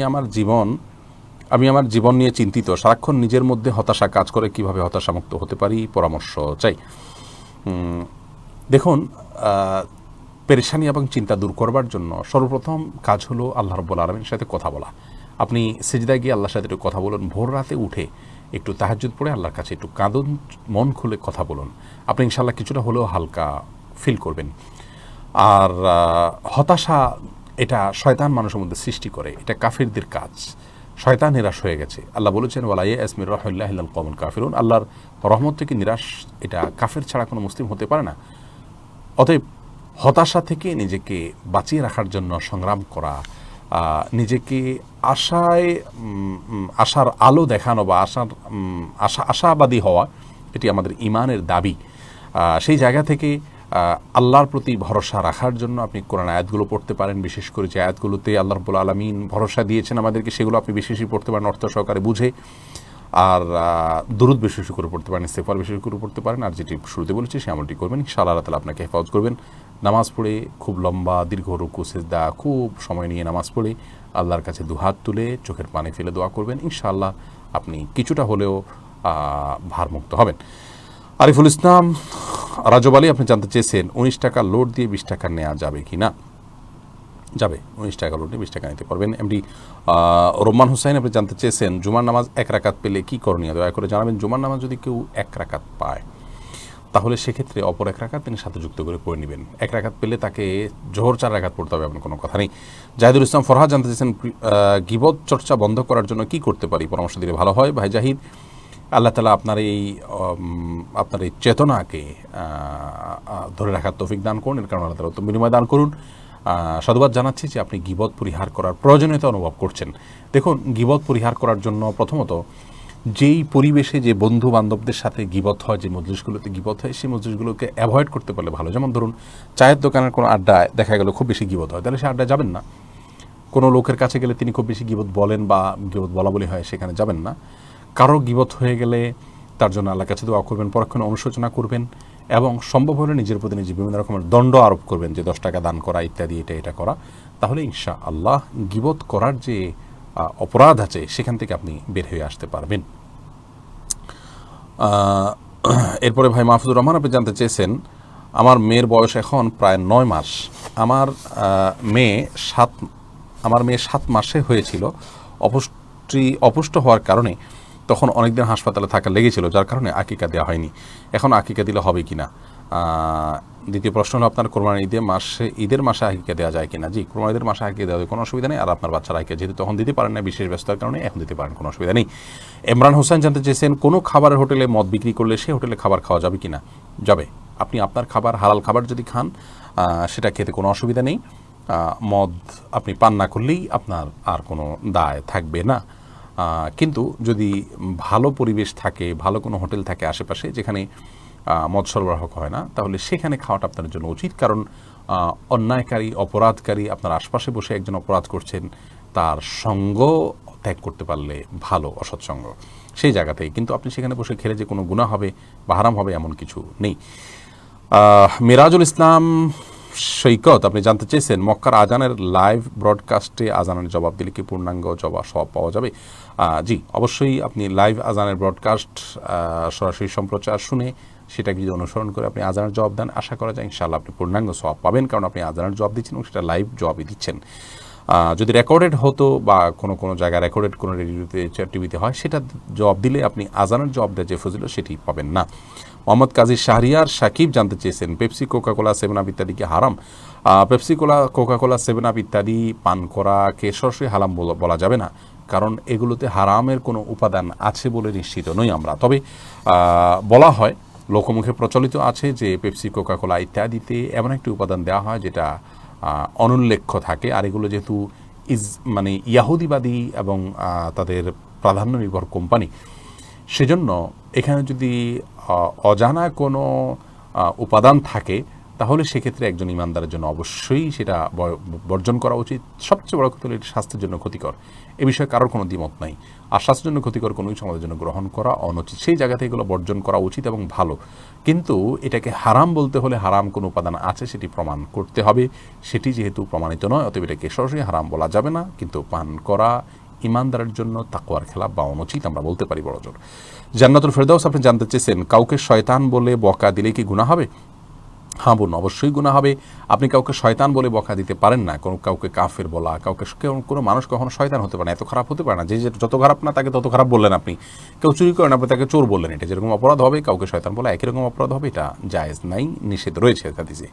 আমার জীবন নিয়ে চিন্তিত, সারাক্ষণ নিজের মধ্যে হতাশা কাজ করে, কিভাবে হতাশামুক্ত হতে পারি, পরামর্শ চাই। দেখুন, পেরেশানি এবং চিন্তা দূর করবার জন্য সর্বপ্রথম কাজ হলো আল্লাহ রাব্বুল আলামিনের সাথে কথা বলা। আপনি সিজদায় গিয়ে আল্লাহর সাথে একটু কথা বলুন, ভোর রাতে উঠে একটু তাহাজ্জুদ পড়ে আল্লাহর কাছে একটু কাঁদুন, মন খুলে কথা বলুন, আপনি ইনশাআল্লাহ কিছুটা হলেও হালকা ফিল করবেন। আর হতাশা এটা শয়তান মানুষের মধ্যে সৃষ্টি করে, এটা কাফিরদের কাজ। শয়তান নিরাশ হয়ে গেছে। আল্লাহ বলেছেন ওয়ালা ইয়াসমি রাহমাতিল্লাহি ইল্লাল কওমুল কাফিরুন, আল্লাহর রহমত থেকে নিরাশ এটা কাফের ছাড়া কোনো মুসলিম হতে পারে না। অতএব হতাশা থেকে নিজেকে বাঁচিয়ে রাখার জন্য সংগ্রাম করা, নিজেকে আশার আলো দেখানো বা আশাবাদী হওয়া, এটি আমাদের ইমানের দাবি। সেই জায়গা থেকে আল্লাহর প্রতি ভরসা রাখার জন্য আপনি কোরআন আয়াতগুলো পড়তে পারেন। বিশেষ করে যে আয়াতগুলোতে আল্লাহ রাব্বুল আলামিন ভরসা দিয়েছেন আমাদেরকে, সেগুলো আপনি বেশি পড়তে পারেন অর্থ সহকারে বুঝে। আর দুরূদ বেশি করে পড়তে পারেন, ইস্তেগফার বেশি করে পড়তে পারেন। আর যেটি শুরুতে বলেছি সেই আমলটি করবেন, ইনশাআল্লাহ আল্লাহ তাআলা আপনাকে হেফাজত করবেন। নামাজ পড়ে খুব লম্বা দীর্ঘ রুকু সিজদা, খুব সময় নিয়ে নামাজ পড়ে আল্লাহর কাছে দুহাত তুলে চোখের পানি ফেলে দোয়া করবেন, ইনশাআল্লাহ আপনি কিছুটা হলেও ভারমুক্ত হবেন। আরিফুল ইসলাম রাজব আলী আপনি জানতে চেয়েছেন 19 টাকা লোড দিয়ে 20 টাকা নেওয়া যাবে কি না? যাবে, 19 টাকা লোড দিয়ে 20 টাকা নিতে পারবেন। এমডি রোমান হুসাইন আপনি জানতে চেয়েছেন জুমার নামাজ 1 রাকাত পেলে কি করণীয়, দয়া করে জানাবেন। জুমার নামাজ যদি কেউ 1 রাকাত পায় তাহলে সেক্ষেত্রে অপর 1 রাকাত তিনি সাথে যুক্ত করে পড়ে নেবেন। 1 রাকাত পেলে তাকে জোহর 4 রাকাত পড়তে হবে, এমন কোনো কথা নেই। জাহিদুল ইসলাম ফরহাদ জানতে চেয়েছেন গীবত চর্চা বন্ধ করার জন্য কি করতে পারি, পরামর্শ দিলে ভালো হয়। ভাই জাহিদ, আল্লাহ তাআলা আপনার এই চেতনাকে ধরে রাখার তৌফিক দান করুন, এর কারণে আল্লাহ তাআলা উত্তম বিনিময় দান করুন। সাধুবাদ জানাচ্ছি যে আপনি গীবত পরিহার করার প্রয়োজনীয়তা অনুভব করছেন। দেখুন, গীবত পরিহার করার জন্য প্রথমত যেই পরিবেশে যে বন্ধু বান্ধবদের সাথে গীবত হয়, যে মজলিসগুলোতে গীবত হয়, সেই মজলিসগুলোকে অ্যাভয়েড করতে পারলে ভালো। যেমন ধরুন, চায়ের দোকানের কোনো আড্ডায় দেখা গেল খুব বেশি গীবত হয়, তাহলে সে আড্ডায় যাবেন না। কোনো লোকের কাছে গেলে তিনি খুব বেশি গীবত বলেন বা গীবত বলা বলি হয়, সেখানে যাবেন না। কারো গীবত হয়ে গেলে তার জন্য আল্লাহর কাছে দোয়া করবেন, পরক্ষণে অনুশোচনা করবেন এবং সম্ভব হলে নিজের প্রতি নিজে বিভিন্ন রকমের দণ্ড আরোপ করবেন, যে 10 টাকা দান করা ইত্যাদি, এটা করা। তাহলে ইনশাআল্লাহ গীবত করার যে অপরাধ আছে সেখান থেকে আপনি বের হয়ে আসতে পারবেন। এরপরে ভাই মাহফুজুর রহমান আপনি জানতে চেয়েছেন আমার মেয়ের বয়স এখন প্রায় 9 মাস। আমার মেয়ে 7 মাসে হয়েছিল। অপুষ্ট হওয়ার কারণে তখন অনেকদিন হাসপাতালে থাকা লেগেছিল, যার কারণে আকিকা দেওয়া হয়নি। এখন আকিকা দিলে হবে কিনা? দ্বিতীয় প্রশ্ন হলো আপনার কোরবানির ঈদের মাসে আকিকা দেওয়া যায় কিনা? জি, কোরবানির ঈদের মাসে আকিকা দেওয়া কোনো অসুবিধা নেই। আর আপনার বাচ্চার আকিকা যেহেতু তখন দিতে পারেন না, বিশেষ ব্যস্ততার কারণে, এখন দিতে পারেন, কোনো অসুবিধা নেই। ইমরান হোসেন জানতে চেয়েছেন কোনো খাবারের হোটেলে মদ বিক্রি করলে সেই হোটেলে খাবার খাওয়া যাবে কিনা? যাবে। আপনি আপনার খাবার, হালাল খাবার যদি খান সেটা খেতে কোনো অসুবিধা নেই। মদ আপনি পান না করলেই আপনার আর কোনো দায় থাকবে না। কিন্তু যদি ভালো পরিবেশ থাকে, ভালো কোনো হোটেল থাকে আশেপাশে যেখানে মদ সরবরাহ হয় না, তাহলে সেখানে খাওয়াটা আপনার জন্য উচিত। কারণ অন্যায়কারী, অপরাধকারী আপনার আশপাশে বসে একজন অপরাধ করছেন, তার সঙ্গ ত্যাগ করতে পারলে ভালো, অসৎসঙ্গ সেই জায়গাতেই। কিন্তু আপনি সেখানে বসে খেলে যে কোনো গুনাহ হবে বা হারাম হবে এমন কিছু নেই। মিরাজুল ইসলাম সৈকত আপনি জানতে চেয়েছেন মক্কার আজানের লাইভ ব্রডকাস্টে আজানের জবাব দিলে কি পূর্ণাঙ্গ জবাব পাওয়া যাবে? জি, অবশ্যই আপনি লাইভ আজানের ব্রডকাস্ট সরাসরি সম্প্রচার শুনে সেটাকে যদি অনুসরণ করে আপনি আজানের জবাব দেন, আশা করা যায় ইনশাআল্লাহ আপনি পূর্ণাঙ্গ সওয়াব পাবেন, কারণ আপনি আজানের জবাব দিচ্ছেন এবং সেটা লাইভ জবাবই দিচ্ছেন। যদি রেকর্ডেড হতো বা কোনো জায়গায় রেকর্ডেড কোনো রেডিওতে টিভিতে হয়, সেটা জবাব দিলে আপনি আজানের জবাব দেওয়া যে ফজিলত সেটি পাবেন না। মোহাম্মদ কাজী শাহরিয়ার সাকিব জানতে চেয়েছেন পেপসি, কোকা কোলা, 7 আপ ইত্যাদি কি হারাম? পেপসি কোলা, কোকাকোলা, 7 আপ ইত্যাদি পান করাকে সরাসরি হারাম বলা যাবে না, কারণ এগুলোতে হারামের কোনো উপাদান আছে বলে নিশ্চিত নই আমরা। তবে বলা হয়, লোকমুখে প্রচলিত আছে যে পেপসি, কোকাকোলা ইত্যাদিতে এমন একটি উপাদান দেওয়া হয় যেটা অনুল্লেখ্য থাকে। আর এগুলো যেহেতু মানে ইয়াহুদিবাদী এবং তাদের প্রাধান্য নির্ভর কোম্পানি, সেজন্য এখানে যদি অজানা কোনো উপাদান থাকে তাহলে সেক্ষেত্রে একজন ইমানদারের জন্য অবশ্যই সেটা বর্জন করা উচিত। সবচেয়ে বড় কথা হলো এটা স্বাস্থ্যের জন্য ক্ষতিকর, এ বিষয়ে কারোর কোনো দ্বিমত নাই। আর স্বাস্থ্যের জন্য ক্ষতিকর কোনো কিছু আমাদের জন্য গ্রহণ করা অনুচিত, সেই জায়গাতে এগুলো বর্জন করা উচিত এবং ভালো। কিন্তু এটাকে হারাম বলতে হলে হারাম কোনো উপাদান আছে সেটি প্রমাণ করতে হবে। সেটি যেহেতু প্রমাণিত নয়, অতএব এটাকে সরাসরি হারাম বলা যাবে না, কিন্তু পান করা ইমানদারের জন্য তাকওয়ার খেলাফ বা অনুচিত আমরা বলতে পারি বড়জোর। জান্নাতুল ফেরদাউস আপনি জানতে চেয়েছেন, কাউকে শয়তান বলে বকা দিলে কি গুনাহ হবে? হ্যাঁ বোন, অবশ্যই গুনাহ হবে। আপনি কাউকে শয়তান বলে বকা দিতে পারেন না। কাউকে কাফের বলা, কোনো মানুষ কখনো শয়তান হতে পারে না, এত খারাপ হতে পারে না। যে যত খারাপ না তাকে তত খারাপ বললেন আপনি। কেউ চুরি করেন, আপনি তাকে চোর বললেন, এটা যেরকম অপরাধ হবে কাউকে শয়তান বলা একই রকম অপরাধ হবে। এটা জায়েজ নাই, নিষেধ রয়েছে হাদিসে।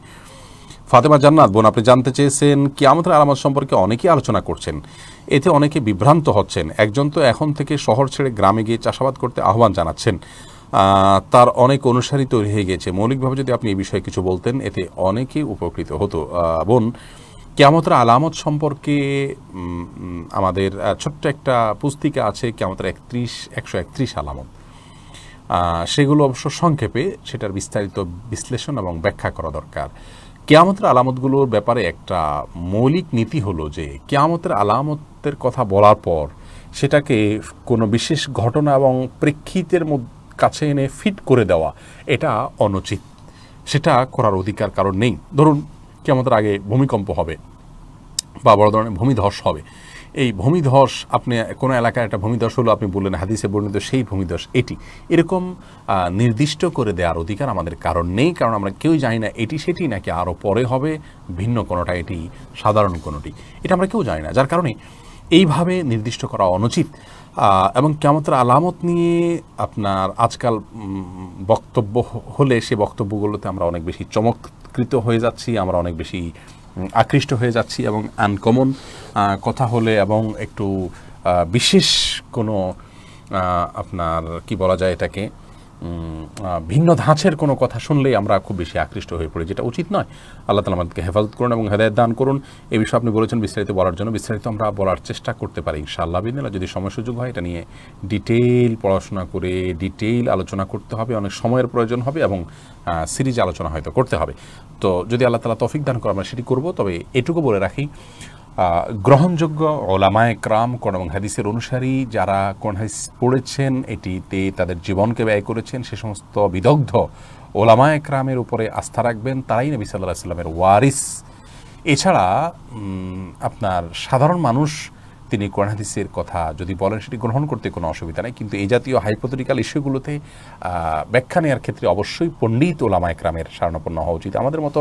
ফাতেমা জান্নাত বোন আপনি জানতে চেয়েছেন, কিয়ামতের আলামত সম্পর্কে অনেকেই আলোচনা করছেন, এতে অনেকে বিভ্রান্ত হচ্ছেন। একজন তো এখন থেকে শহর ছেড়ে গ্রামে গিয়ে চাষাবাদ করতে আহ্বান জানাচ্ছেন, তার অনেক অনুসারী তৈরি হয়ে গেছে। মৌলিকভাবে যদি আপনি এই বিষয়ে কিছু বলতেন, এতে অনেকেই উপকৃত হতো। বোন, কিয়ামতের আলামত সম্পর্কে আমাদের ছোট্ট একটা পুস্তিকা আছে, কিয়ামতের 131 আলামত। সেগুলো অবশ্য সংক্ষেপে, সেটার বিস্তারিত বিশ্লেষণ এবং ব্যাখ্যা করা দরকার। কিয়ামতের আলামতগুলোর ব্যাপারে একটা মৌলিক নীতি হলো যে কিয়ামতের আলামতের কথা বলার পর সেটাকে কোনো বিশেষ ঘটনা এবং প্রেক্ষিতের কাছে এনে ফিট করে দেওয়া এটা অনুচিত, সেটা করার অধিকার কারণ নেই। ধরুন কিয়ামতের আগে ভূমিকম্প হবে বা বড় ধরনের ভূমিধস হবে। এই ভূমিধস, আপনি কোনো এলাকায় একটা ভূমিধস হলো, আপনি বললেন হাদিসে বর্ণিত সেই ভূমিধস এটি, এরকম নির্দিষ্ট করে দেওয়ার অধিকার আমাদের কারণ নেই, কারণ আমরা কেউই জানি না এটি সেটি নাকি আরও পরে হবে, ভিন্ন কোনোটা এটি, সাধারণ কোনোটি, এটা আমরা কেউ জানি না। যার কারণে এইভাবে নির্দিষ্ট করা অনুচিত। এবং কিয়ামতের আলামত নিয়ে আপনার আজকাল বক্তব্য হলে সে বক্তব্যগুলোতে আমরা অনেক বেশি চমৎকৃত হয়ে যাচ্ছি, আমরা অনেক বেশি আকৃষ্ট হয়ে যাচ্ছি, এবং আনকমন কথা হলে এবং একটু বিশেষ কোনো আপনার কি বলা যায় এটাকে, ভিন্ন ধাঁচের কোনো কথা শুনলেই আমরা খুব বেশি আকৃষ্ট হয়ে পড়ি, যেটা উচিত নয়। আল্লাহ তাআলা আমাদেরকে হেফাজত করুন এবং হেদায়েত দান করুন। এই বিষয়ে আপনি বলেছেন বিস্তারিত বলার জন্য, বিস্তারিত আমরা বলার চেষ্টা করতে পারি ইনশাআল্লাহ বিদিনিল্লাহ। যদি সময় সুযোগ হয় এটা নিয়ে ডিটেইল পড়াশোনা করে ডিটেইল আলোচনা করতে হবে, অনেক সময়ের প্রয়োজন হবে এবং সিরিজ আলোচনা হয়তো করতে হবে। তো যদি আল্লাহ তাআলা তৌফিক দান করে আমরা সেটি করব। তবে এটুকু বলে রাখি, গ্রহণযোগ্য ওলামায়ে কেরাম, কোরআন এবং হাদিসের অনুসারী যারা কোরআন হাদিস পড়েছেন, এটিতে তাদের জীবনকে ব্যয় করেছেন, সে সমস্ত বিদগ্ধ ওলামায়ে কেরামের উপরে আস্থা রাখবেন, তারাই নবী সাল্লাল্লাহু আলাইহি ওয়াসাল্লামের ওয়ারিস। এছাড়া আপনার সাধারণ মানুষ তিনি কোরআন হাদিসের কথা যদি বলেন সেটি গ্রহণ করতে কোনো অসুবিধা নেই, কিন্তু এই জাতীয় হাইপোথেটিক্যাল ইস্যুগুলোতে ব্যাখ্যা নেওয়ার ক্ষেত্রে অবশ্যই পণ্ডিত ওলামায়ে কেরামের শরণাপন্ন হওয়া উচিত। আমাদের মতো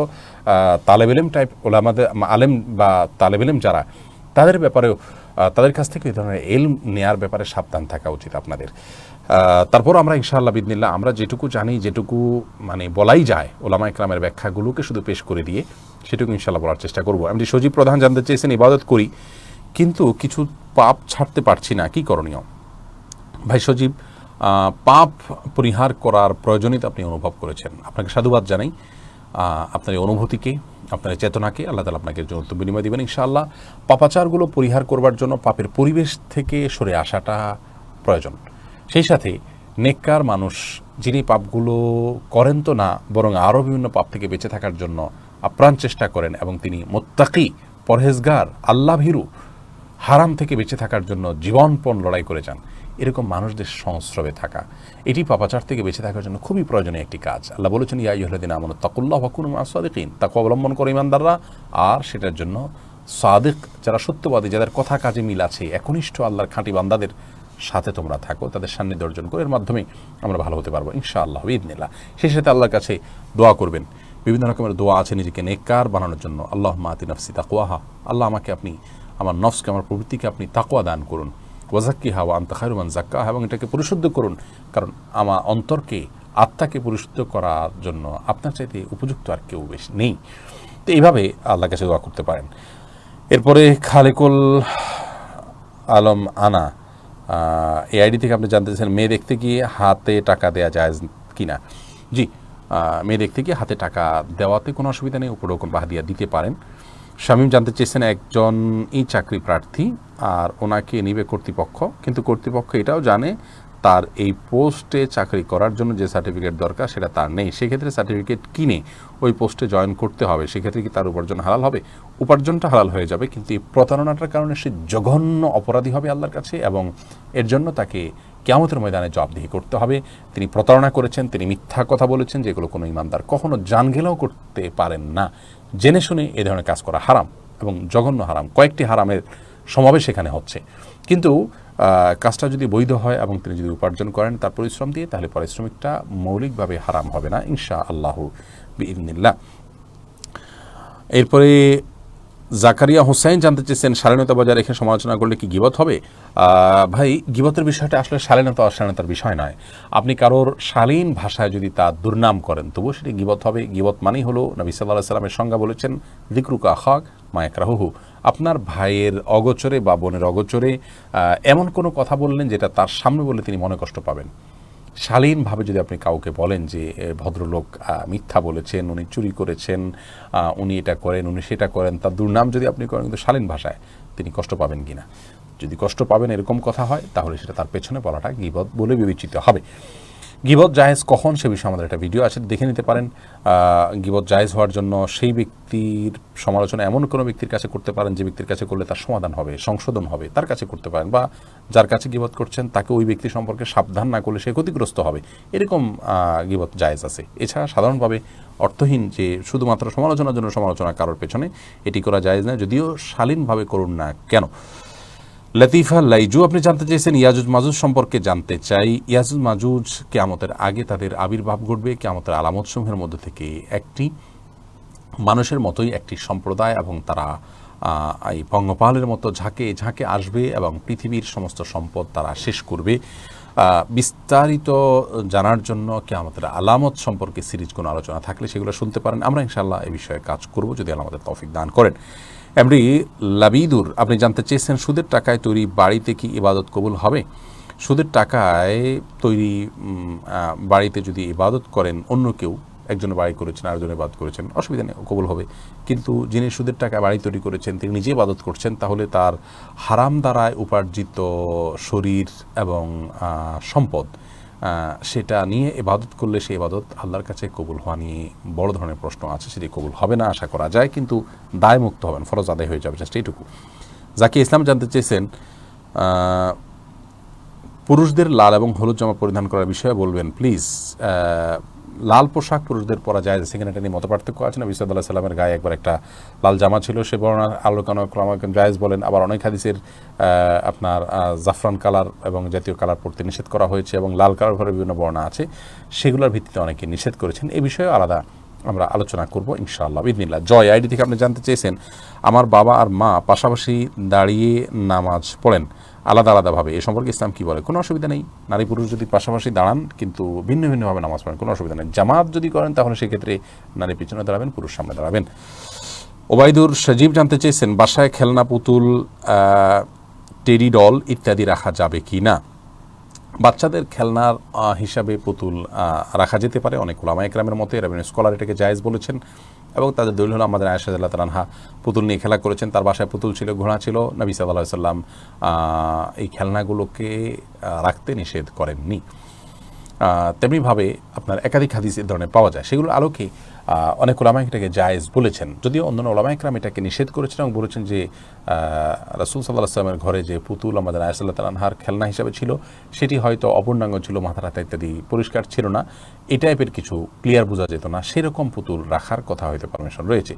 তালেব ইলম টাইপ ওলামাদের আলেম বা তালেব ইলম যারা, তাদের ব্যাপারেও তাদের কাছ থেকে এই ধরনের ইলম নেয়ার ব্যাপারে সাবধান থাকা উচিত আপনাদের। তারপর আমরা ইনশাআল্লাহ বিদিনিল্লাহ আমরা যেটুকু জানি, যেটুকু মানে বলাই যায় ওলামায়ে কেরামের ব্যাখ্যাগুলোকে শুধু পেশ করে দিয়ে সেটুকু ইনশাআল্লাহ বলার চেষ্টা করব। আমি সজীব প্রধান জানতে চেয়েছেন, ইবাদত করি কিন্তু কিছু পাপ ছাড়তে পারছি না, কি করণীয়? ভাই সজীব, পাপ পরিহার করার প্রয়োজনীয়তা আপনি অনুভব করেছেন, আপনাকে সাধুবাদ জানাই। আপনার এই অনুভূতিকে, আপনার চেতনাকে আল্লাহ তাআলা আপনাকে জন্য বিনিময় দেবেন ইনশাআল্লাহ। পাপাচারগুলো পরিহার করবার জন্য পাপের পরিবেশ থেকে সরে আসাটা প্রয়োজন। সেই সাথে নেককার মানুষ যিনি পাপগুলো করেন তো না, বরং আরও বিভিন্ন পাপ থেকে বেঁচে থাকার জন্য আপ্রাণ চেষ্টা করেন এবং তিনি মুত্তাকি, পরহেজগার, আল্লাহ ভীরু, হারাম থেকে বেঁচে থাকার জন্য জীবনপণ লড়াই করে যান, এরকম মানুষদের সংস্রবে থাকা, এটি পাপাচার থেকে বেঁচে থাকার জন্য খুবই প্রয়োজনীয় একটি কাজ। আল্লাহ বলেছেন, ইয়া আইয়ুহাল্লাযীনা আমানু তাকুল্লাহ ওয়া কুনু মা'আস সাদিকিন, তাকওয়া অবলম্বন করো ইমানদাররা, আর সেটার জন্য সাদিক যারা সত্যবাদী, যাদের কথা কাজে মিল আছে, একনিষ্ঠ আল্লাহর খাঁটি বান্দাদের সাথে তোমরা থাকো, তাদের সান্নিধ্য অর্জন করো। এর মাধ্যমে আমরা ভালো হতে পারবো ইনশাআল্লাহ বিইذনিল্লাহ। সেই সাথে আল্লাহর কাছে দোয়া করবেন, বিভিন্ন রকমের দোয়া আছে নিজেকে নেককার বানানোর জন্য। আল্লাহুম্মা আতি নাফসি তাকওয়াহা, আল্লাহ আমাকে আপনি, আমার নফসকে, আমার প্রবৃত্তিকে আপনি তাকওয়া দান করুন। ওয়াজাক্কিহা ওয়া আনতা খায়রু মান যাক্কাহা, এবং এটাকে পরিশুদ্ধ করুন, কারণ আমার অন্তরকে, আত্মাকে পরিশুদ্ধ করার জন্য আপনার চাইতে উপযুক্ত আর কেউ বেশি নেই। তো এইভাবে আল্লাহর কাছে দোয়া করতে পারেন। এরপরে খালেকুল আলম আনা এই আইডি থেকে আপনি জানতে চাইছেন মেয়ে দেখতে গিয়ে হাতে টাকা দেওয়া যায় কিনা। জি, মেয়ে দেখতে গিয়ে হাতে টাকা দেওয়াতে কোনো অসুবিধা নেই, উপরোকন বা হাদিয়া দিতে পারেন। শামীম জানতে চেয়েছেন একজনই চাকরি প্রার্থী আর ওনাকে নিবে কর্তৃপক্ষ, কিন্তু কর্তৃপক্ষ এটাও জানে তার এই পোস্টে চাকরি করার জন্য যে সার্টিফিকেট দরকার সেটা তার নেই, সেক্ষেত্রে সার্টিফিকেট কিনে ওই পোস্টে জয়েন করতে হবে, সেক্ষেত্রে কি তার উপার্জন হালাল হবে? উপার্জনটা হালাল হয়ে যাবে, কিন্তু এই প্রতারণাটার কারণে সে জঘন্য অপরাধী হবে আল্লাহর কাছে, এবং এর জন্য তাকে কিয়ামতের ময়দানে জবাবদিহি করতে হবে। তিনি প্রতারণা করেছেন, তিনি মিথ্যা কথা বলেছেন, যেগুলো কোনো ইমানদার কখনো জান গেলেও করতে পারেন না। জেনে শুনে এ ধরনের কাজ করা হারাম এবং জঘন্য হারাম, কয়েকটি হারামের সমাবেশ এখানে হচ্ছে। কিন্তু কাজটা যদি বৈধ হয় এবং তিনি যদি উপার্জন করেন তার পরিশ্রম দিয়ে, তাহলে পারিশ্রমিকটা মৌলিকভাবে হারাম হবে না ইনশা আল্লাহু বিইذনিল্লাহ। এরপরে জাকারিয়া হোসেন জানতে চেয়েছেন শালীনতা বজায় রেখে সমালোচনা করলে কি গীবত হবে? ভাই, গীবতের বিষয়টা আসলে শালীনতা অশালীনতার বিষয় নয়। আপনি কারোর শালীন ভাষায় যদি তা দুর্নাম করেন তবুও সেটি গীবত হবে। গীবত মানেই হলো নবী সাল্লাল্লাহু আলাইহি সাল্লামের সংজ্ঞা বলেছেন যিকরুকা আখাক মা ইয়াকরাহুহু, আপনার ভাইয়ের অগোচরে বা বোনের অগোচরে এমন কোনো কথা বললেন যেটা তার সামনে বলে তিনি মনে কষ্ট পাবেন। শালীনভাবে যদি আপনি কাউকে বলেন যে ভদ্রলোক মিথ্যা বলেছেন, উনি চুরি করেছেন, উনি এটা করেন, উনি সেটা করেন, তার দুর্নাম যদি আপনি করেন, কিন্তু শালীন ভাষায়, তিনি কষ্ট পাবেন কিনা? যদি কষ্ট পাবেন এরকম কথা হয় তাহলে সেটা তার পেছনে বলাটা গীবত বলে বিবেচিত হবে। গীবত জায়েজ কখন সে বিষয়ে আমাদের একটা ভিডিও আছে, দেখে নিতে পারেন। গীবত জায়েজ হওয়ার জন্য সেই ব্যক্তির সমালোচনা এমন কোনো ব্যক্তির কাছে করতে পারেন যে ব্যক্তির কাছে করলে তার সমাধান হবে, সংশোধন হবে, তার কাছে করতে পারেন, বা যার কাছে গীবত করছেন তাকে ওই ব্যক্তি সম্পর্কে সাবধান না করলে সে ক্ষতিগ্রস্ত হবে, এরকম গীবত জায়েজ আছে। এছাড়া সাধারণভাবে অর্থহীন যে শুধুমাত্র সমালোচনার জন্য সমালোচনা কারোর পেছনে, এটি করা জায়েজ না, যদিও শালীনভাবে করুন না কেন। লতিফা লাইজু আপনি জানতে চেয়েছেন ইয়াজুজ মাজুজ সম্পর্কে জানতে চাই। ইয়াজুজ মাজুজ কিয়ামতের আগে তাদের আবির্ভাব ঘটবে। কিয়ামতের আলামত সমূহের মধ্যে থেকে একটি মানুষের মতোই একটি সম্প্রদায়, এবং তারা এই পঙ্গপালের মতো ঝাঁকে ঝাঁকে আসবে এবং পৃথিবীর সমস্ত সম্পদ তারা শেষ করবে। বিস্তারিত জানার জন্য কিয়ামতের আলামত সম্পর্কে সিরিজ কোনো আলোচনা থাকলে সেগুলো শুনতে পারেন। আমরা ইনশাআল্লাহ এই বিষয়ে কাজ করব যদি আল্লাহ আমাদের তৌফিক দান করেন। এমনি লাবিদুর আপনি জানতে চেয়েছেন সুদের টাকায় তৈরি বাড়িতে কি ইবাদত কবুল হবে? সুদের টাকায় তৈরি বাড়িতে যদি ইবাদত করেন অন্য কেউ, একজনের বাড়ি করেছেন আরেকজন ইবাদত করেছেন, অসুবিধা নেই, কবুল হবে। কিন্তু যিনি সুদের টাকায় বাড়ি তৈরি করেছেন তিনি নিজে ইবাদত করছেন, তাহলে তার হারাম দ্বারায় উপার্জিত শরীর এবং সম্পদ সেটা নিয়ে ইবাদত করলে সেই ইবাদত আল্লাহর কাছে কবুল হওয়া নিয়ে বড় ধরনের প্রশ্ন আছে। সেটি কবুল হবে না আশা করা যায়, কিন্তু দায় মুক্ত হবেন, ফরজ আদায় হয়ে যাবে, জাস্ট এইটুকু। জাকি ইসলাম জানতে চেয়েছেন পুরুষদের লাল এবং হলুদ জামা পরিধান করার বিষয়ে বলবেন প্লিজ। লাল পোশাক পুরুষদের পরা যায়, সেখানে এটা নিয়ে মত পার্থক্য আছে। নবী সাল্লাল্লাহু আলাইহি সাল্লামের গায়ে একবার একটা লাল জামা ছিল, সে বর্ণনার আলোচনা জায়েজ বলেন, আবার অনেক হাদিসের আপনার জাফরান কালার এবং জাতীয় কালার পরতে নিষেধ করা হয়েছে, এবং লাল কালার ঘরে বিভিন্ন বর্ণনা আছে, সেগুলোর ভিত্তিতে অনেকে নিষেধ করেছেন। এই বিষয়ে আলাদা আমরা আলোচনা করব ইনশাআল্লাহ বিইذনিল্লাহ। জয় আইডি থেকে আপনি জানতে চেয়েছেন আমার বাবা আর মা পাশাপাশি দাঁড়িয়ে নামাজ পড়েন আলাদা আলাদাভাবে, এ সম্পর্কে ইসলাম কি বলে? কোনো অসুবিধা নেই, নারী পুরুষ যদি পাশাপাশি দাঁড়ান কিন্তু ভিন্ন ভিন্নভাবে নামাজ পড়েন কোনো অসুবিধা নেই। জামাত যদি করেন তাহলে সেক্ষেত্রে নারী পিছনে দাঁড়াবেন, পুরুষ সামনে দাঁড়াবেন। ওবায়দুর সজীব জানতে চেয়েছেন বাসায় খেলনা পুতুল, টেডি ডল ইত্যাদি রাখা যাবে কি না? বাচ্চাদের খেলনার হিসাবে পুতুল রাখা যেতে পারে। অনেক উলামা ইকরামের মতে রাবিন স্কলার এটাকে জায়েজ বলেছেন, এবং তাদের দলিল হলো আমাদের আয়েশা রাদিয়াল্লাহু তাআলা আনহা পুতুল নিয়ে খেলা করেছেন, তার বাসায় পুতুল ছিল, ঘোড়া ছিল, নবী সাল্লাল্লাহু আলাইহি সাল্লাম এই খেলনাগুলোকে রাখতে নিষেধ করেননি। তেমনিভাবে আপনার একাধিক হাদিস এ ধরনের পাওয়া যায়, সেগুলোর আলোকে অনেক উলামা এটাকে জায়েজ বলেছেন, যদিও অন্যান্য উলামা ইকরাম এটাকে নিষেধ করেছেন এবং বলেছেন যে রাসূল সাল্লাল্লাহু আলাইহি ওয়াসাল্লামের ঘরে যে পুতুল আমাদের আয়েশা রাদিয়াল্লাহু তাআলা আনহার খেলনা হিসাবে ছিল, সেটি হয়তো অপূর্ণাঙ্গ ছিল, মাথা টাথা ইত্যাদি পরিষ্কার ছিল না, এই টাইপের কিছু ক্লিয়ার বোঝা যেত না, সেরকম পুতুল রাখার কথা হয়তো পারমিশন রয়েছে।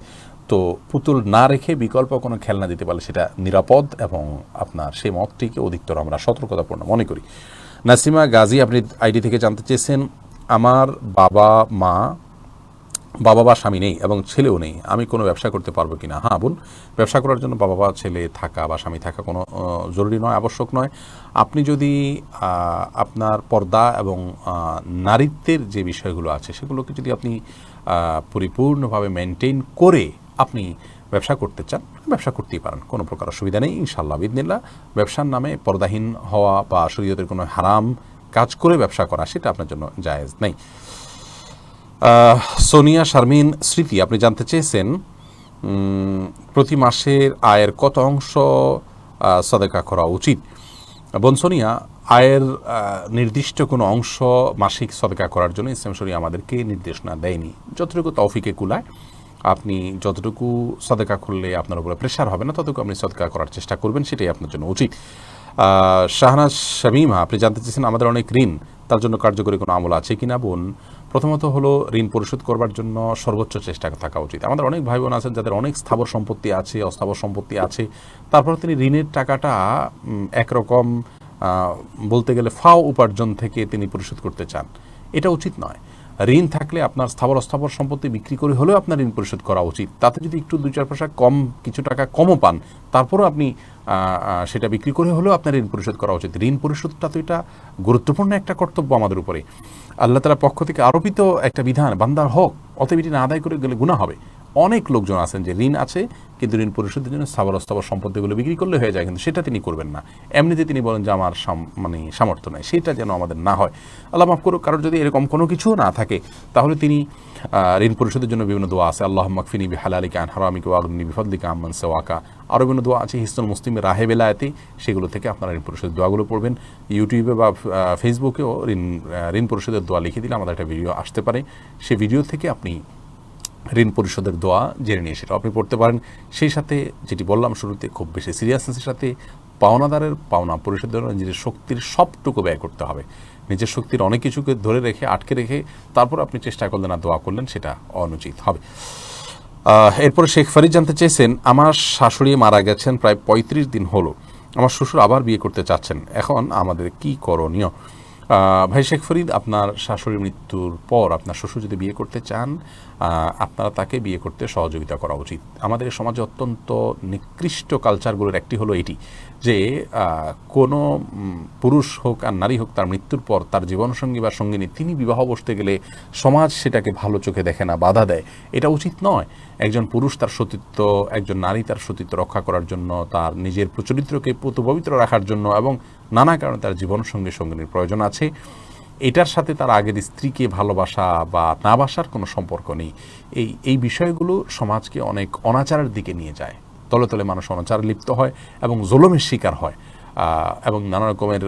তো পুতুল না রেখে বিকল্প কোনো খেলনা দিতে পারলে সেটা নিরাপদ, এবং আপনার সেই মতটিকে অধিকতর আমরা সতর্কতাপূর্ণ মনে করি। নাসিমা গাজী আপনি আইডি থেকে জানতে চেয়েছেন আমার বাবা বা স্বামী নেই এবং ছেলেও নেই, আমি কোনো ব্যবসা করতে পারবো কিনা? হ্যাঁ বোন, ব্যবসা করার জন্য বাবা বা ছেলে থাকা বা স্বামী থাকা কোনো জরুরি নয়, আবশ্যক নয়। আপনি যদি আপনার পর্দা এবং নারীত্বের যে বিষয়গুলো আছে সেগুলোকে যদি আপনি পরিপূর্ণভাবে মেনটেন করে আপনি ব্যবসা করতে চান, ব্যবসা করতেই পারেন, কোনো প্রকার অসুবিধা নেই ইনশাআল্লাহ বিদিনিল্লাহ। ব্যবসার নামে পর্দাহীন হওয়া বা শরীয়তের কোনো হারাম কাজ করে ব্যবসা করা সেটা আপনার জন্য জায়েজ নেই। সোনিয়া শারমিন স্মৃতি আপনি জানতে চেয়েছেন প্রতি মাসের আয়ের কত অংশ সাদাকা করা উচিত। বোন সোনিয়া, আয়ের নির্দিষ্ট কোনো অংশ মাসিক সাদাকা করার জন্য ইসলাম শরীয়ত আমাদেরকে নির্দেশনা দেয়নি। যতটুকু তৌফিকে কুলায় আপনি যতটুকু সাদাকা করলে আপনার উপরে প্রেশার হবে না ততটুকু আপনি সাদাকা করার চেষ্টা করবেন, সেটাই আপনার জন্য উচিত। শাহনাজ শামীমা আপনি জানতে চেয়েছেন আমাদের অনেক ঋণ, তার জন্য কার্যকরী কোনো আমল আছে কিনা। বোন, প্রথমত হলো ঋণ পরিশোধ করবার জন্য সর্বোচ্চ চেষ্টা থাকা উচিত। আমাদের অনেক ভাই বোন আছেন যাদের অনেক স্থাবর সম্পত্তি আছে, অস্থাবর সম্পত্তি আছে, তারপর তিনি ঋণের টাকাটা একরকম বলতে গেলে ফাও উপার্জন থেকে তিনি পরিশোধ করতে চান। এটা উচিত নয়। ঋণ থাকলে আপনার স্থাবর অস্থাবর সম্পত্তি বিক্রি করে হলেও আপনার ঋণ পরিশোধ করা উচিত। তাতে যদি একটু 2-4 পয়সা কম, কিছু টাকা কমও পান, তারপরও আপনি সেটা বিক্রি করে হলেও আপনার ঋণ পরিশোধ করা উচিত। ঋণ পরিশোধটা তো এটা গুরুত্বপূর্ণ একটা কর্তব্য আমাদের উপরে, আল্লাহ তাআলার পক্ষ থেকে আরোপিত একটা বিধান, বান্দার হক, অতএব এটি না আদায় করে গেলে গুনাহ হবে। অনেক লোকজন আছেন যে ঋণ আছে কিন্তু ঋণ পরিশোধের জন্য স্থাবর অস্থাবর সম্পত্তিগুলো বিক্রি করলে হয়ে যায়, কিন্তু সেটা তিনি করবেন না। এমনিতে তিনি বলেন যে আমার সামর্থ্য নেই, সেটা যেন আমাদের না হয়। আল্লাহ মাফ করুক। কারোর যদি এরকম কোনো কিছু না থাকে তাহলে তিনি ঋণ পরিশোধের জন্য বিভিন্ন দোয়া আছে, আল্লাহুম্মা কফিনি বিহালালিকা আন হারামিকা ওয়া আগনিনি বিফদলিকা আম্মান সিওয়াকা, আরও বিভিন্ন দোয়া আছে হিসনুল মুসলিমের রাহে বেলায়েতে, সেগুলো থেকে আপনারা ঋণ পরিশোধের দোয়াগুলো পড়বেন। ইউটিউবে বা ফেসবুকেও ঋণ পরিশোধের দোয়া লিখে দিলে আমাদের একটা ভিডিও আসতে পারে, সেই ভিডিও থেকে আপনি ঋণ পরিশোধের দোয়া জেনে নিয়ে সেটা আপনি পড়তে পারেন। সেই সাথে যেটি বললাম শুরুতে, খুব বেশি সিরিয়াসনেসের সাথে পাওনাদারের পাওনা পরিশোধের নিজের শক্তির সবটুকু ব্যয় করতে হবে। নিজের শক্তির অনেক কিছুকে ধরে রেখে আটকে রেখে তারপর আপনি চেষ্টা করলেন আর দোয়া করলেন, সেটা অনুচিত হবে। এরপরে শেখ ফরিদ জানতে চেয়েছেন আমার শাশুড়ি মারা গেছেন প্রায় 35 দিন হলো, আমার শ্বশুর আবার বিয়ে করতে চাচ্ছেন, এখন আমাদের কি করণীয়। ভাই শেখ ফরিদ, আপনার শাশুড়ির মৃত্যুর পর আপনার শ্বশুর যদি বিয়ে করতে চান, আপনারা তাকে বিয়ে করতে সহযোগিতা করা উচিত। আমাদের সমাজে অত্যন্ত নিকৃষ্ট কালচারগুলোর একটি হলো এটি যে কোনো পুরুষ হোক আর নারী হোক তার মৃত্যুর পর তার জীবনসঙ্গী বা সঙ্গিনী তিনি বিবাহ বসতে গেলে সমাজ সেটাকে ভালো চোখে দেখে না, বাধা দেয়। এটা উচিত নয়। একজন পুরুষ তার সতীত্ব, একজন নারী তার সতীত্ব রক্ষা করার জন্য, তার নিজের চরিত্রকে পবিত্র রাখার জন্য এবং নানা কারণে তার জীবনসঙ্গী সঙ্গিনীর প্রয়োজন আছে। এটার সাথে তার আগের স্ত্রীকে ভালোবাসা বা না বাসার কোনো সম্পর্ক নেই। এই বিষয়গুলো সমাজকে অনেক অনাচারের দিকে নিয়ে যায়। তলে তলে মানুষ অনাচারে লিপ্ত হয় এবং জুলুমের শিকার হয় এবং নানা রকমের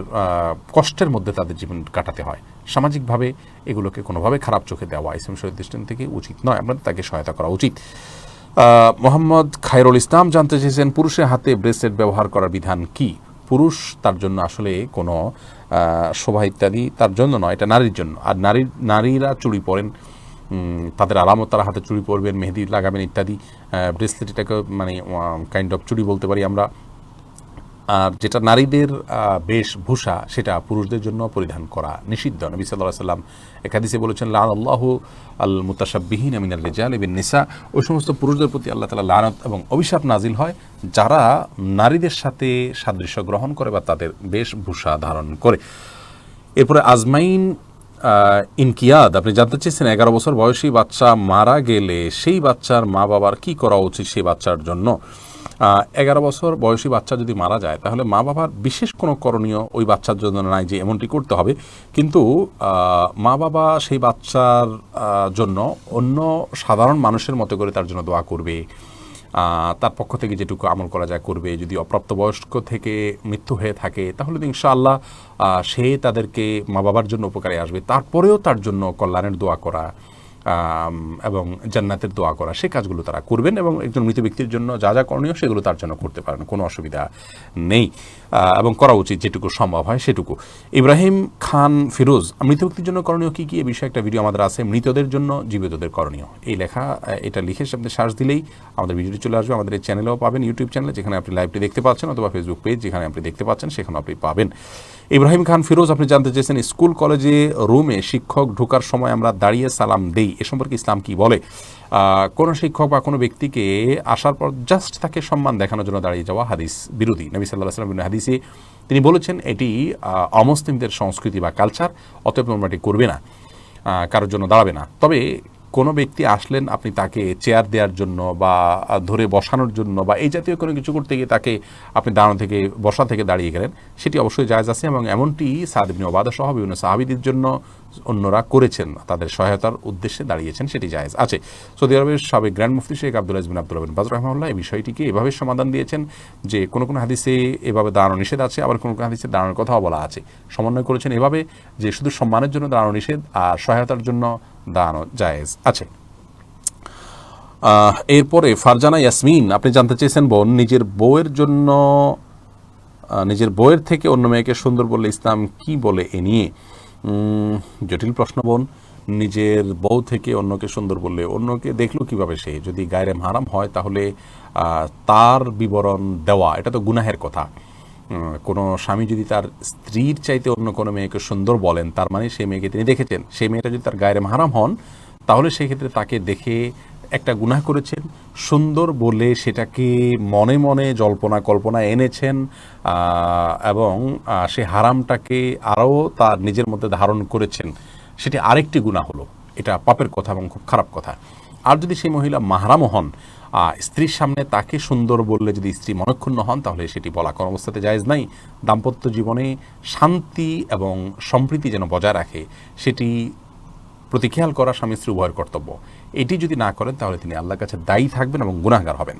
কষ্টের মধ্যে তাদের জীবন কাটাতে হয়। সামাজিকভাবে এগুলোকে কোনোভাবে খারাপ চোখে দেওয়া ইসলাম শরীয়তের দৃষ্টিকোণ থেকে উচিত নয়, আপনাদের তাকে সহায়তা করা উচিত। মোহাম্মদ খায়রুল ইসলাম জানতে চেয়েছেন পুরুষের হাতে ব্রেসলেট ব্যবহার করার বিধান কি। পুরুষ তার জন্য আসলে কোনো শোভা ইত্যাদি তার জন্য নয়, এটা নারীর জন্য। আর নারীরা চুড়ি পরেন, তাদের আলামত, তারা হাতে চুড়ি পরবেন, মেহেদি লাগাবেন ইত্যাদি। ব্রেসলেট এটাকে মানে কাইন্ড অফ চুড়ি বলতে পারি আমরা। আর যেটা নারীদের বেশভূষা সেটা পুরুষদের জন্য পরিধান করা নিষিদ্ধ। নবী সাল্লাল্লাহু আলাইহি ওয়াসাল্লাম এক হাদিসে বলেছেন লাআনাল্লাহু আল মুতাশাব্বিহিনা মিনার রিজালি বিন নিসা, ওই সমস্ত পুরুষদের প্রতি আল্লাহ তাআলা লানত এবং অভিশাপ নাজিল হয় যারা নারীদের সাথে সাদৃশ্য গ্রহণ করে বা তাদের বেশভূষা ধারণ করে। এরপরে আজমাইন ইনকিয়াদ আপনি জানতে চেয়েছেন 11 বছর বয়সী বাচ্চা মারা গেলে সেই বাচ্চার মা বাবার কি করা উচিত সেই বাচ্চার জন্য। 11 বছর বয়সী বাচ্চা যদি মারা যায় তাহলে মা বাবার বিশেষ কোনো করণীয় ওই বাচ্চার জন্য নাই যে এমনটি করতে হবে, কিন্তু মা বাবা সেই বাচ্চার জন্য অন্য সাধারণ মানুষের মতো করে তার জন্য দোয়া করবে, তার পক্ষ থেকে যেটুকু আমল করা যায় করবে। যদি অপ্রাপ্তবয়স্ক থেকে মৃত্যু হয়ে থাকে তাহলে তো ইনশাআল্লাহ সে তাদেরকে মা বাবার জন্য উপকারে আসবে। তারপরেও তার জন্য কল্যাণের দোয়া করা এবং জান্নাতের দোয়া করা, সে কাজগুলো তারা করবেন এবং একজন মৃত ব্যক্তির জন্য যা যা করণীয় সেগুলো তার জন্য করতে পারেন, কোনো অসুবিধা নেই এবং করা উচিত যেটুকু সম্ভব হয় সেটুকু। ইব্রাহিম খান ফিরোজ, মৃত ব্যক্তির জন্য করণীয় কী কী এ বিষয়ে একটা ভিডিও আমাদের আছে, মৃতদের জন্য জীবিতদের করণীয়, এই লেখা, এটা লিখে আপনি সার্চ দিলেই আমাদের ভিডিওটি চলে আসবে। আমাদের এই চ্যানেলেও পাবেন, ইউটিউব চ্যানেলে যেখানে আপনি লাইভটি দেখতে পাচ্ছেন, অথবা ফেসবুক পেজ যেখানে আপনি দেখতে পাচ্ছেন সেখানে আপনি পাবেন। ইব্রাহিম খান ফিরোজ আপনি জানতে চেয়েছেন স্কুল কলেজে রুমে শিক্ষক ঢোকার সময় আমরা দাঁড়িয়ে সালাম দেই, এ সম্পর্কে ইসলাম কি বলে। কোনো শিক্ষক বা কোনো ব্যক্তিকে আসার পর জাস্ট তাকে সম্মান দেখানোর জন্য দাঁড়িয়ে যাওয়া হাদিস বিরোধী। নবী সাল্লাল্লাহু আলাইহি ওয়াসাল্লাম হাদিসে তিনি বলেছেন এটি অমুসলিমদের সংস্কৃতি বা কালচার, অতএব তোমরা এটি করবে না, কারোর জন্য দাঁড়াবে না। তবে কোনো ব্যক্তি আসলেন, আপনি তাকে চেয়ার দেওয়ার জন্য বা ধরে বসানোর জন্য বা এই জাতীয় কোনো কিছু করতে গিয়ে তাকে আপনি দাঁড়ানো থেকে বসা থেকে দাঁড়িয়ে গেলেন, সেটি অবশ্যই জায়েজ আছে এবং এমনটি সাদ ইবনে উবাদা সহ বিভিন্ন সাহাবীদের জন্য অন্যরা করেছেন, তাদের সহায়তার উদ্দেশ্যে দাঁড়িয়েছেন, সেটি জায়েজ আছে। সৌদি আরবের সাবেক গ্র্যান্ড মুফতি শেখ আব্দুল আজিজ বিন আব্দুল্লাহ বিন বাজ রাহিমাহুল্লাহ এই বিষয়টিকে এভাবে সমাধান দিয়েছেন যে কোনো কোনো হাদিসে এভাবে দাঁড়ানো নিষেধ আছে, আবার কোনো কোনো হাদিসে দাঁড়ানোর কথাও বলা আছে। সমন্বয় করেছেন এভাবে যে শুধু সম্মানের জন্য দাঁড়ানো নিষেধ আর সহায়তার জন্য দাঁড়ানো জায়েজ আছে। এরপরে ফারজানা ইয়াসমিন আপনি জানতে চেয়েছেন, বোন নিজের বউয়ের জন্য নিজের বউয়ের থেকে অন্য মেয়েকে সুন্দর বললে ইসলাম কি বলে এ নিয়ে? জটিল প্রশ্ন বোন। নিজের বউ থেকে অন্যকে সুন্দর বললে অন্যকে দেখলো কিভাবে? সে যদি গায়রে মাহরাম হয় তাহলে তার বিবরণ দেওয়া এটা তো গুনাহের কথা। কোনো স্বামী যদি তার স্ত্রীর চাইতে অন্য কোনো মেয়েকে সুন্দর বলেন, তার মানে সেই মেয়েকে তিনি দেখেছেন। সেই মেয়েটা যদি তার গায়রে মাহরাম হন তাহলে সেক্ষেত্রে তাকে দেখে একটা গুনাহ করেছেন, সুন্দর বলে সেটাকে মনে মনে জল্পনা কল্পনা এনেছেন এবং সে হারামটাকে আরও তার নিজের মধ্যে ধারণ করেছেন, সেটি আরেকটি গুনাহ হলো। এটা পাপের কথা এবং খুব খারাপ কথা। আর যদি সেই মহিলা মাহরামও হন, স্ত্রীর সামনে তাকে সুন্দর বললে যদি স্ত্রী মনক্ষুণ্ণ হন তাহলে সেটি বলা কোনো অবস্থাতে জায়েজ নাই। দাম্পত্য জীবনে শান্তি এবং সম্প্রীতি যেন বজায় রাখে সেটি প্রতি খেয়াল করা স্বামী স্ত্রী উভয়ের কর্তব্য। এটি যদি না করেন তাহলে তিনি আল্লাহর কাছে দায়ী থাকবেন এবং গুনাহগার হবেন।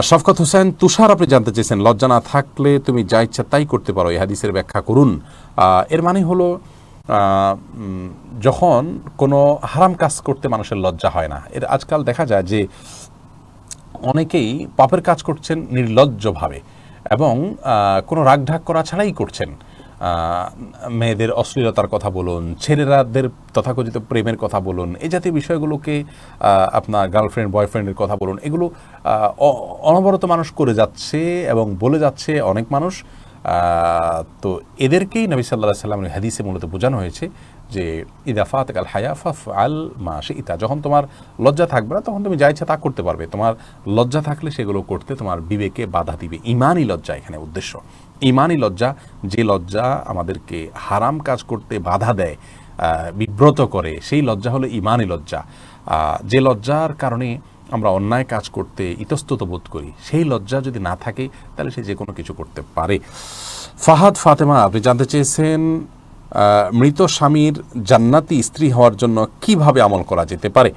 শফকত হোসেন তুষার আপনি জানতে চেয়েছেন, লজ্জা না থাকলে তুমি যা ইচ্ছা তাই করতে পারো, এই হাদিসের ব্যাখ্যা করুন। এর মানে হলো যখন কোনো হারাম কাজ করতে মানুষের লজ্জা হয় না। এর আজকাল দেখা যায় যে অনেকেই পাপের কাজ করছেন নির্লজ্জভাবে এবং কোনো রাগঢাক করা ছাড়াই করছেন। মেয়েদের অশ্লীলতার কথা বলুন, ছেলেরাদের তথাকথিত প্রেমের কথা বলুন, এই জাতীয় বিষয়গুলোকে আপনার গার্লফ্রেন্ড বয়ফ্রেন্ডের কথা বলুন, এগুলো অনবরত মানুষ করে যাচ্ছে এবং বলে যাচ্ছে অনেক মানুষ। তো এদেরকেই নবী সাল্লাল্লাহু আলাইহি ওয়াসাল্লামের হাদিসে মূলত বোঝানো হয়েছে যে ইদা ফাতাকাল হায়া ফাফআল মা শি'তা, যখন তোমার লজ্জা থাকবে না তখন তুমি যা ইচ্ছা তা করতে পারবে। তোমার লজ্জা থাকলে সেগুলো করতে তোমার বিবেকে বাধা দিবে। ঈমানি লজ্জা এখানে উদ্দেশ্য। ঈমানি লজ্জা, যে লজ্জা আমাদেরকে হারাম কাজ করতে বাধা দেয়, বিব্রত করে, সেই লজ্জা হলো ঈমানি লজ্জা। যে লজ্জার কারণে আমরা অন্যায় কাজ করতে ইতস্তত বোধ করি, সেই লজ্জা যদি না থাকে তাহলে সে যে কোনো কিছু করতে পারে। ফাহাদ ফাতেমা আপনি জানতে চেয়েছেন, মৃত স্বামীর জান্নাতি স্ত্রী হওয়ার জন্য কিভাবে আমল করা যেতে পারে?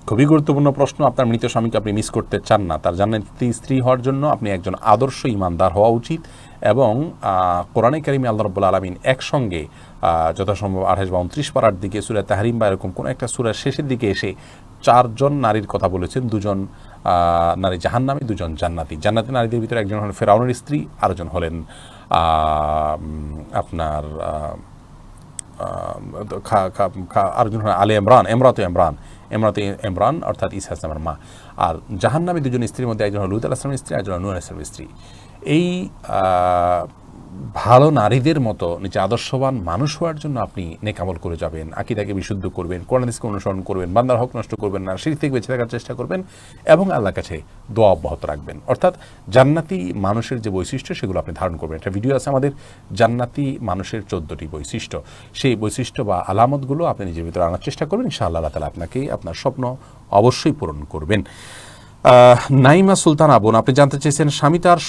খুবই গুরুত্বপূর্ণ প্রশ্ন। আপনার মৃত স্বামীকে আপনি মিস করতে চান না, তার জান্নাতি স্ত্রী হওয়ার জন্য আপনি একজন আদর্শ ইমানদার হওয়া উচিত এবং কোরআনে কারিমে আল্লাহ রাব্বুল আলামিন একসঙ্গে যথাসম্ভব 28 বা 29 পারার দিকে সূরা তাহরিম বা এরকম কোনো একটা সূরার শেষের দিকে এসে 4 জন নারীর কথা বলেছেন। 2 জন নারী জাহান্নামী, 2 জন জান্নাতি। জান্নাতি নারীদের ভিতরে একজন হলেন ফেরাউনের স্ত্রী, আরেকজন হলেন আপনার আরেকজন হলেন আলে ইমরান, এমরাতে ইমরান অর্থাৎ ঈসা ইসলামের মা। আর জাহান্নামী 2 জন স্ত্রীর মধ্যে একজন হল লূত আলাইহিস সালামের স্ত্রী, একজন নূহ আলাইহিস সালামের স্ত্রী। এই ভালো নারীদের মতো নিজে আদর্শবান মানুষ হওয়ার জন্য আপনি নেক আমল করে যাবেন, আকীদাকে বিশুদ্ধ করবেন, কোরআন হাদিসকে অনুসরণ করবেন, বান্দার হক নষ্ট করবেন না, শিরক থেকে বেঁচে থাকার চেষ্টা করবেন এবং আল্লাহর কাছে দোয়া অব্যাহত রাখবেন। অর্থাৎ জান্নাতি মানুষের যে বৈশিষ্ট্য সেগুলো আপনি ধারণ করবেন। একটা ভিডিও আছে আমাদের, জান্নাতি মানুষের 14টি বৈশিষ্ট্য। সেই বৈশিষ্ট্য বা আলামতগুলো আপনি নিজের ভিতরে আনার চেষ্টা করবেন, ইনশাআল্লাহ আল্লাহ তাআলা আপনাকে আপনার স্বপ্ন অবশ্যই পূরণ করবেন। নাইমা সুলতানা বোন আপনি জানতে চেয়েছেন, স্বামী তার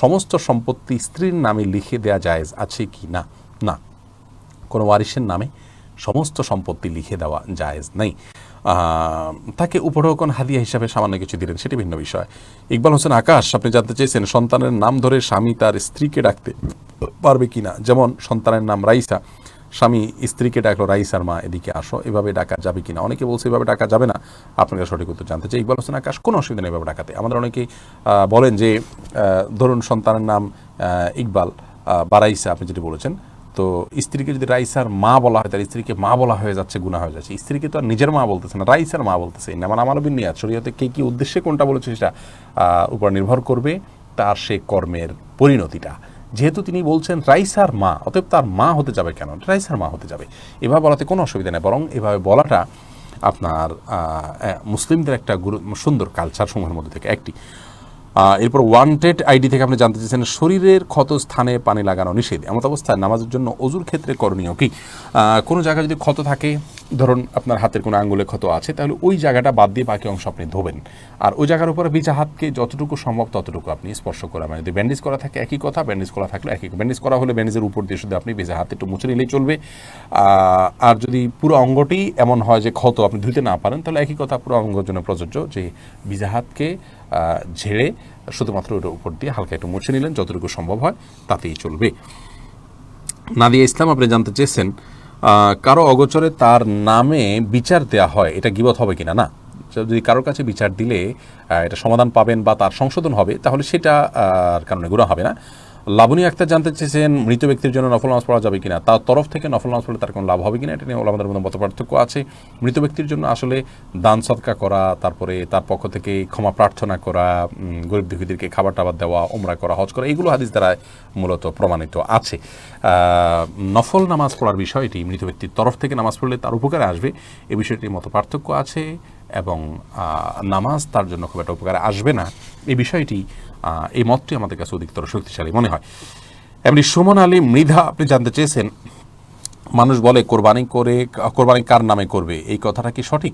সমস্ত সম্পত্তি স্ত্রীর নামে লিখে দেওয়া জায়েজ আছে কি না? না, কোনো ওয়ারিসের নামে সমস্ত সম্পত্তি লিখে দেওয়া জায়েজ নেই। তাকে উপঢৌকন হাদিয়া হিসাবে সামান্য কিছু দিলেন, সেটি ভিন্ন বিষয়। ইকবাল হোসেন আকাশ আপনি জানতে চেয়েছেন, সন্তানের নাম ধরে স্বামী তার স্ত্রীকে ডাকতে পারবে কি না? যেমন সন্তানের নাম রাইসা, স্বামী স্ত্রীকে ডাকলো রাইসার মা এদিকে আসো, এভাবে ডাকা যাবে কিনা? অনেকে বলছে এভাবে ডাকা যাবে না। আপনাকে সঠিক উত্তর জানতে চাই। ইকবাল হোসেন আকাশ, কোনো অসুবিধা নেই এভাবে ডাকাতে। আমাদের অনেকেই বলেন যে ধরুন সন্তানের নাম ইকবাল বা রাইসা, আপনি যেটি বলেছেন, তো স্ত্রীকে যদি রাইসার মা বলা হয় তার স্ত্রীকে মা বলা হয়ে যাচ্ছে, গুনাহ হয়ে যাচ্ছে। স্ত্রীকে তো আর নিজের মা বলতেছে না, রাইসার মা বলতেছে। মানে আমার বিনিয়াত শরীয়তে কে কি উদ্দেশ্যে কোনটা বলেছে সেটা উপর নির্ভর করবে তার সে কর্মের পরিণতিটা। যেহেতু তিনি বলছেন রাইসার মা, অতএব তার মা হতে যাবে কেন? রাইসার মা হতে যাবে। এভাবে বলাতে কোনো অসুবিধা নেই, বরং এভাবে বলাটা আপনার মুসলিমদের একটা সুন্দর কালচার সমূহের মধ্যে থেকে একটি। এরপর ওয়ান্টেড আইডি থেকে আপনি জানতে চেয়েছেন, শরীরের ক্ষত স্থানে পানি লাগানো নিষেধ, এমন অবস্থায় নামাজের জন্য অজুর ক্ষেত্রে করণীয় কি? কোনো জায়গায় যদি ক্ষত থাকে ধরুন আপনার হাতের কোনো আঙ্গুলে ক্ষত আছে, তাহলে ওই জায়গাটা বাদ দিয়ে বাকি অংশ আপনি ধোবেন। আর ওই জায়গার উপরে ভিজা হাতকে যতটুকু সম্ভব ততটুকু আপনি স্পর্শ করা, মানে যদি ব্যান্ডেজ করা থাকে একই কথা, ব্যান্ডেজ করা থাকলে একই, ব্যান্ডেজ করা হলে ব্যান্ডেজের উপর দিয়ে শুধু আপনি ভিজা হাতে একটু মুছে নিলেই চলবে। আর যদি পুরো অঙ্গটি এমন হয় যে ক্ষত আপনি ধুতে না পারেন, তাহলে একই কথা পুরো অঙ্গের জন্য প্রযোজ্য, যে ভিজা হাতকে ঝেড়ে শুধুমাত্র ওটার উপর দিয়ে হালকা একটু মুছে নিলেন, যতটুকু সম্ভব হয় তাতেই চলবে। নাদিয়া ইসলাম, আপনি জানতে চেয়েছেন কারো অগোচরে তার নামে বিচার দেয়া হয়, এটা গীবত হবে কিনা? না, যদি কারোর কাছে বিচার দিলে এটা সমাধান পাবেন বা তার সংশোধন হবে, তাহলে সেটা কারণে গুনাহ হবে না। লাবণী আক্তার জানতে চেয়েছেন মৃত ব্যক্তির জন্য নফল নামাজ পড়া যাবে কিনা, তার তরফ থেকে নফল নামাজ পড়লে তার কোনো লাভ হবে কিনা, এটা নিয়ে ওলামাদের মধ্যে মত পার্থক্য আছে। মৃত ব্যক্তির জন্য আসলে দান সদকা করা, তারপরে তার পক্ষ থেকে ক্ষমা প্রার্থনা করা, গরিব দুঃখীদেরকে খাবার টাবার দেওয়া, উমরা করা, হজ করা, এগুলো হাদিস দ্বারা মূলত প্রমাণিত আছে। নফল নামাজ পড়ার বিষয়টি মৃত ব্যক্তির তরফ থেকে নামাজ পড়লে তার উপকারে আসবে, এ বিষয়টির মতো পার্থক্য আছে, এবং নামাজ তার জন্য খুব একটা উপকারে আসবে না, এই বিষয়টি এই মতটি আমাদের কাছে অধিকতর শক্তিশালী মনে হয়। এমনি সুমন আলী মৃধা, আপনি জানতে চেয়েছেন মানুষ বলে কোরবানি কার নামে করবে, এই কথাটা কি সঠিক?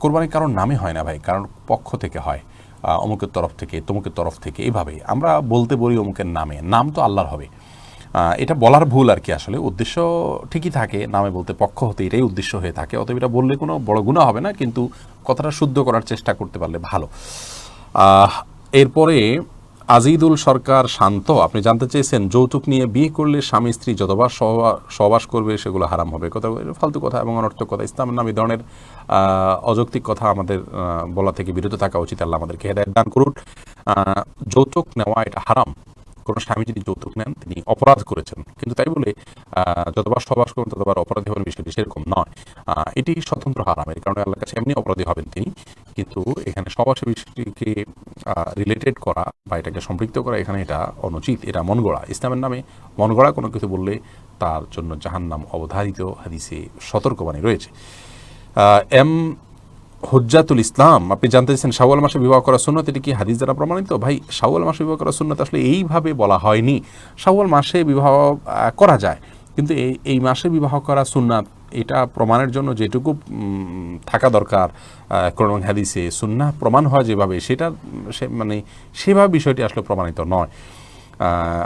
কোরবানি কারোর নামে হয় না ভাই, কারণ পক্ষ থেকে হয়, অমুকের তরফ থেকে, তমুকের তরফ থেকে, এইভাবে আমরা বলতে বলি অমুকের নামে, নাম তো আল্লাহর হবে। এটা বলার ভুল আর কি, আসলে উদ্দেশ্য ঠিকই থাকে, নামে বলতে পক্ষ হতে এটাই উদ্দেশ্য হয়ে থাকে, অতএব এটা বললে কোনো বড় গুনাহ হবে না, কিন্তু কথাটা শুদ্ধ করার চেষ্টা করতে পারলে ভালো। এরপরে আজিদুল সরকার শান্ত, আপনি জানতে চেয়েছেন যৌতুক নিয়ে বিয়ে করলে স্বামী স্ত্রী যতবার সহবাস করবে সেগুলো হারাম হবে, কথা ফালতু কথা এবং অনর্থক কথা। ইসলামের নামে ধরনের অযৌক্তিক কথা আমাদের বলা থেকে বিরত থাকা উচিত। আল্লাহ আমাদেরকে হেদায়েত দান করুন। যৌতুক নেওয়া এটা হারাম, কোনো স্বামী যদি যৌতুক নেন তিনি অপরাধ করেছেন, কিন্তু তাই বলে যতবার সহবাস করবেন ততবার অপরাধী হবেন বিষয়টি সেরকম নয়, এটি স্বতন্ত্র হারাম, এর কারণে আল্লাহর কাছে এমনি অপরাধী হবেন তিনি, কিন্তু এখানে সহবাসের বিষয়টিকে রিলেটেড করা বা এটাকে সম্পৃক্ত করা এখানে এটা অনুচিত, এটা মন গড়া। ইসলামের নামে মন গড়া কোনো কিছু বললে তার জন্য জাহান্নাম অবধারিত, হাদিসে সতর্কবাণী রয়েছে। এম হুজ্জাতুল ইসলাম, আপনি জানতে চাইছেন শাওয়াল মাসে বিবাহ করা সুন্নাত, এটি কি হাদিস দ্বারা প্রমাণিত? ভাই, শাওয়াল মাসে বিবাহ করা সুন্নাত আসলে এইভাবে বলা হয়নি। শাওয়াল মাসে বিবাহ করা যায়, কিন্তু এই মাসে বিবাহ করা সুন্নাত, এটা প্রমাণের জন্য যেটুকু থাকা দরকার কোরআন হাদিসে সুন্নাহ প্রমাণ হয় যেভাবে, সেটা মানে সেভাবে বিষয়টি আসলে প্রমাণিত নয়।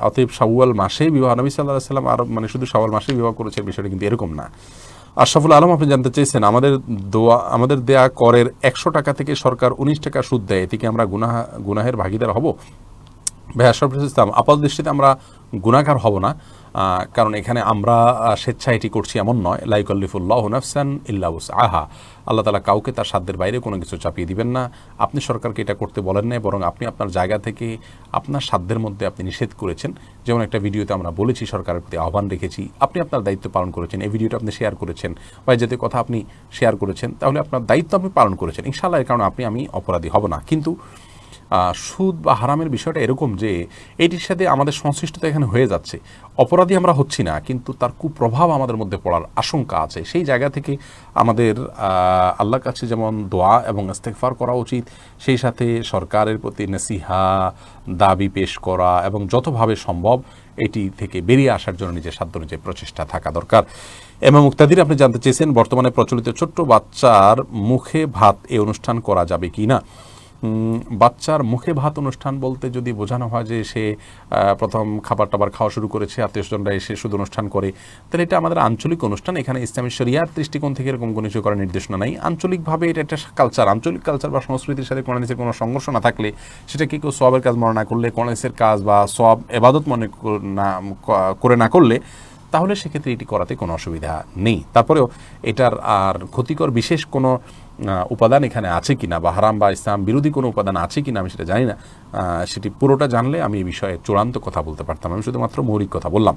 অতএব শাওয়াল মাসে বিবাহ, নবী সাল্লাল্লাহু আলাইহি ওয়াসাল্লাম আর মানে শুধু শাওয়াল মাসে বিবাহ করেছে বিষয়টি কিন্তু এরকম না। আশরাফুল আলম, আপনি জানতে চেয়েছেন আমাদের দেয়া করের 100 টাকা থেকে সরকার 19 টাকা সুদ দেয়, এতে কি আমরা গুনাহের ভাগিদার হব? ভাই আশরাফুল ইসলাম, আপাত দৃষ্টিতে আমরা গুনাহগার হব না, কারণ এখানে আমরা স্বেচ্ছায় এটি করছি এমন নয়। লা ইউকাল্লিফুল্লাহু নাফসান ইল্লা উসআহা, আল্লাহ তাআলা কাউকে তার সাধ্যের বাইরে কোনো কিছু চাপিয়ে দিবেন না। আপনি সরকারকে এটা করতে বলেন না, বরং আপনি আপনার জায়গা থেকে আপনার সাধ্যের মধ্যে আপনি নিষেধ করেছেন। যেমন একটা ভিডিওতে আমরা বলেছি, সরকারের প্রতি আহ্বান রেখেছি, আপনি আপনার দায়িত্ব পালন করেছেন, এই ভিডিওটা আপনি শেয়ার করেছেন বা যাতে কথা আপনি শেয়ার করেছেন, তাহলে আপনার দায়িত্ব আপনি পালন করেছেন, ইনশাআল্লাহ এর কারণে আমি অপরাধী হব না। কিন্তু সুদ বা হারামের বিষয়টা এরকম যে এটির সাথে আমাদের সংশ্লিষ্টতা এখানে হয়ে যাচ্ছে, অপরাধী আমরা হচ্ছি না, কিন্তু তার কুপ্রভাব আমাদের মধ্যে পড়ার আশঙ্কা আছে। সেই জায়গা থেকে আমাদের আল্লাহর কাছে যেমন দোয়া এবং ইস্তেগফার করা উচিত, সেই সাথে সরকারের প্রতি নসিহা, দাবি পেশ করা এবং যতভাবে সম্ভব এটি থেকে বেরিয়ে আসার জন্য নিজের সাধ্য অনুযায়ী প্রচেষ্টা থাকা দরকার। এমএম মুক্তাদির, আপনি জানতে চেয়েছেন বর্তমানে প্রচলিত ছোট্ট বাচ্চার মুখে ভাত এই অনুষ্ঠান করা যাবে কি না। বাচ্চার মুখে ভাত অনুষ্ঠান বলতে যদি বোঝানো হয় যে সে প্রথম খাবার টাবার খাওয়া শুরু করেছে, আত্মীয়স্বজনরা এসে শুধু অনুষ্ঠান করে, তাহলে এটা আমাদের আঞ্চলিক অনুষ্ঠান। এখানে ইসলামী শরিয়ার দৃষ্টিকোণ থেকে এরকম কোনো কিছু করার নির্দেশনা নাই। আঞ্চলিকভাবে এটা একটা কালচার, আঞ্চলিক কালচার বা সংস্কৃতির সাথে কোরআন হাদিসের কোনো সংঘর্ষ না থাকলে সেটাকে কেউ সওয়াবের কাজ মনে না করলে, কোরআন হাদিসের কাজ বা সওয়াব ইবাদত মনে না করলে, তাহলে সেক্ষেত্রে এটি করাতে কোনো অসুবিধা নেই। তারপরেও এটার আর ক্ষতিকর বিশেষ কোনো উপাদান এখানে আছে কিনা বা হারাম বা ইসলাম বিরোধী কোনো উপাদান আছে কিনা আমি সেটা জানি না। সেটি পুরোটা জানলে আমি এই বিষয়ে চূড়ান্ত কথা বলতে পারতাম, আমি শুধুমাত্র মৌলিক কথা বললাম।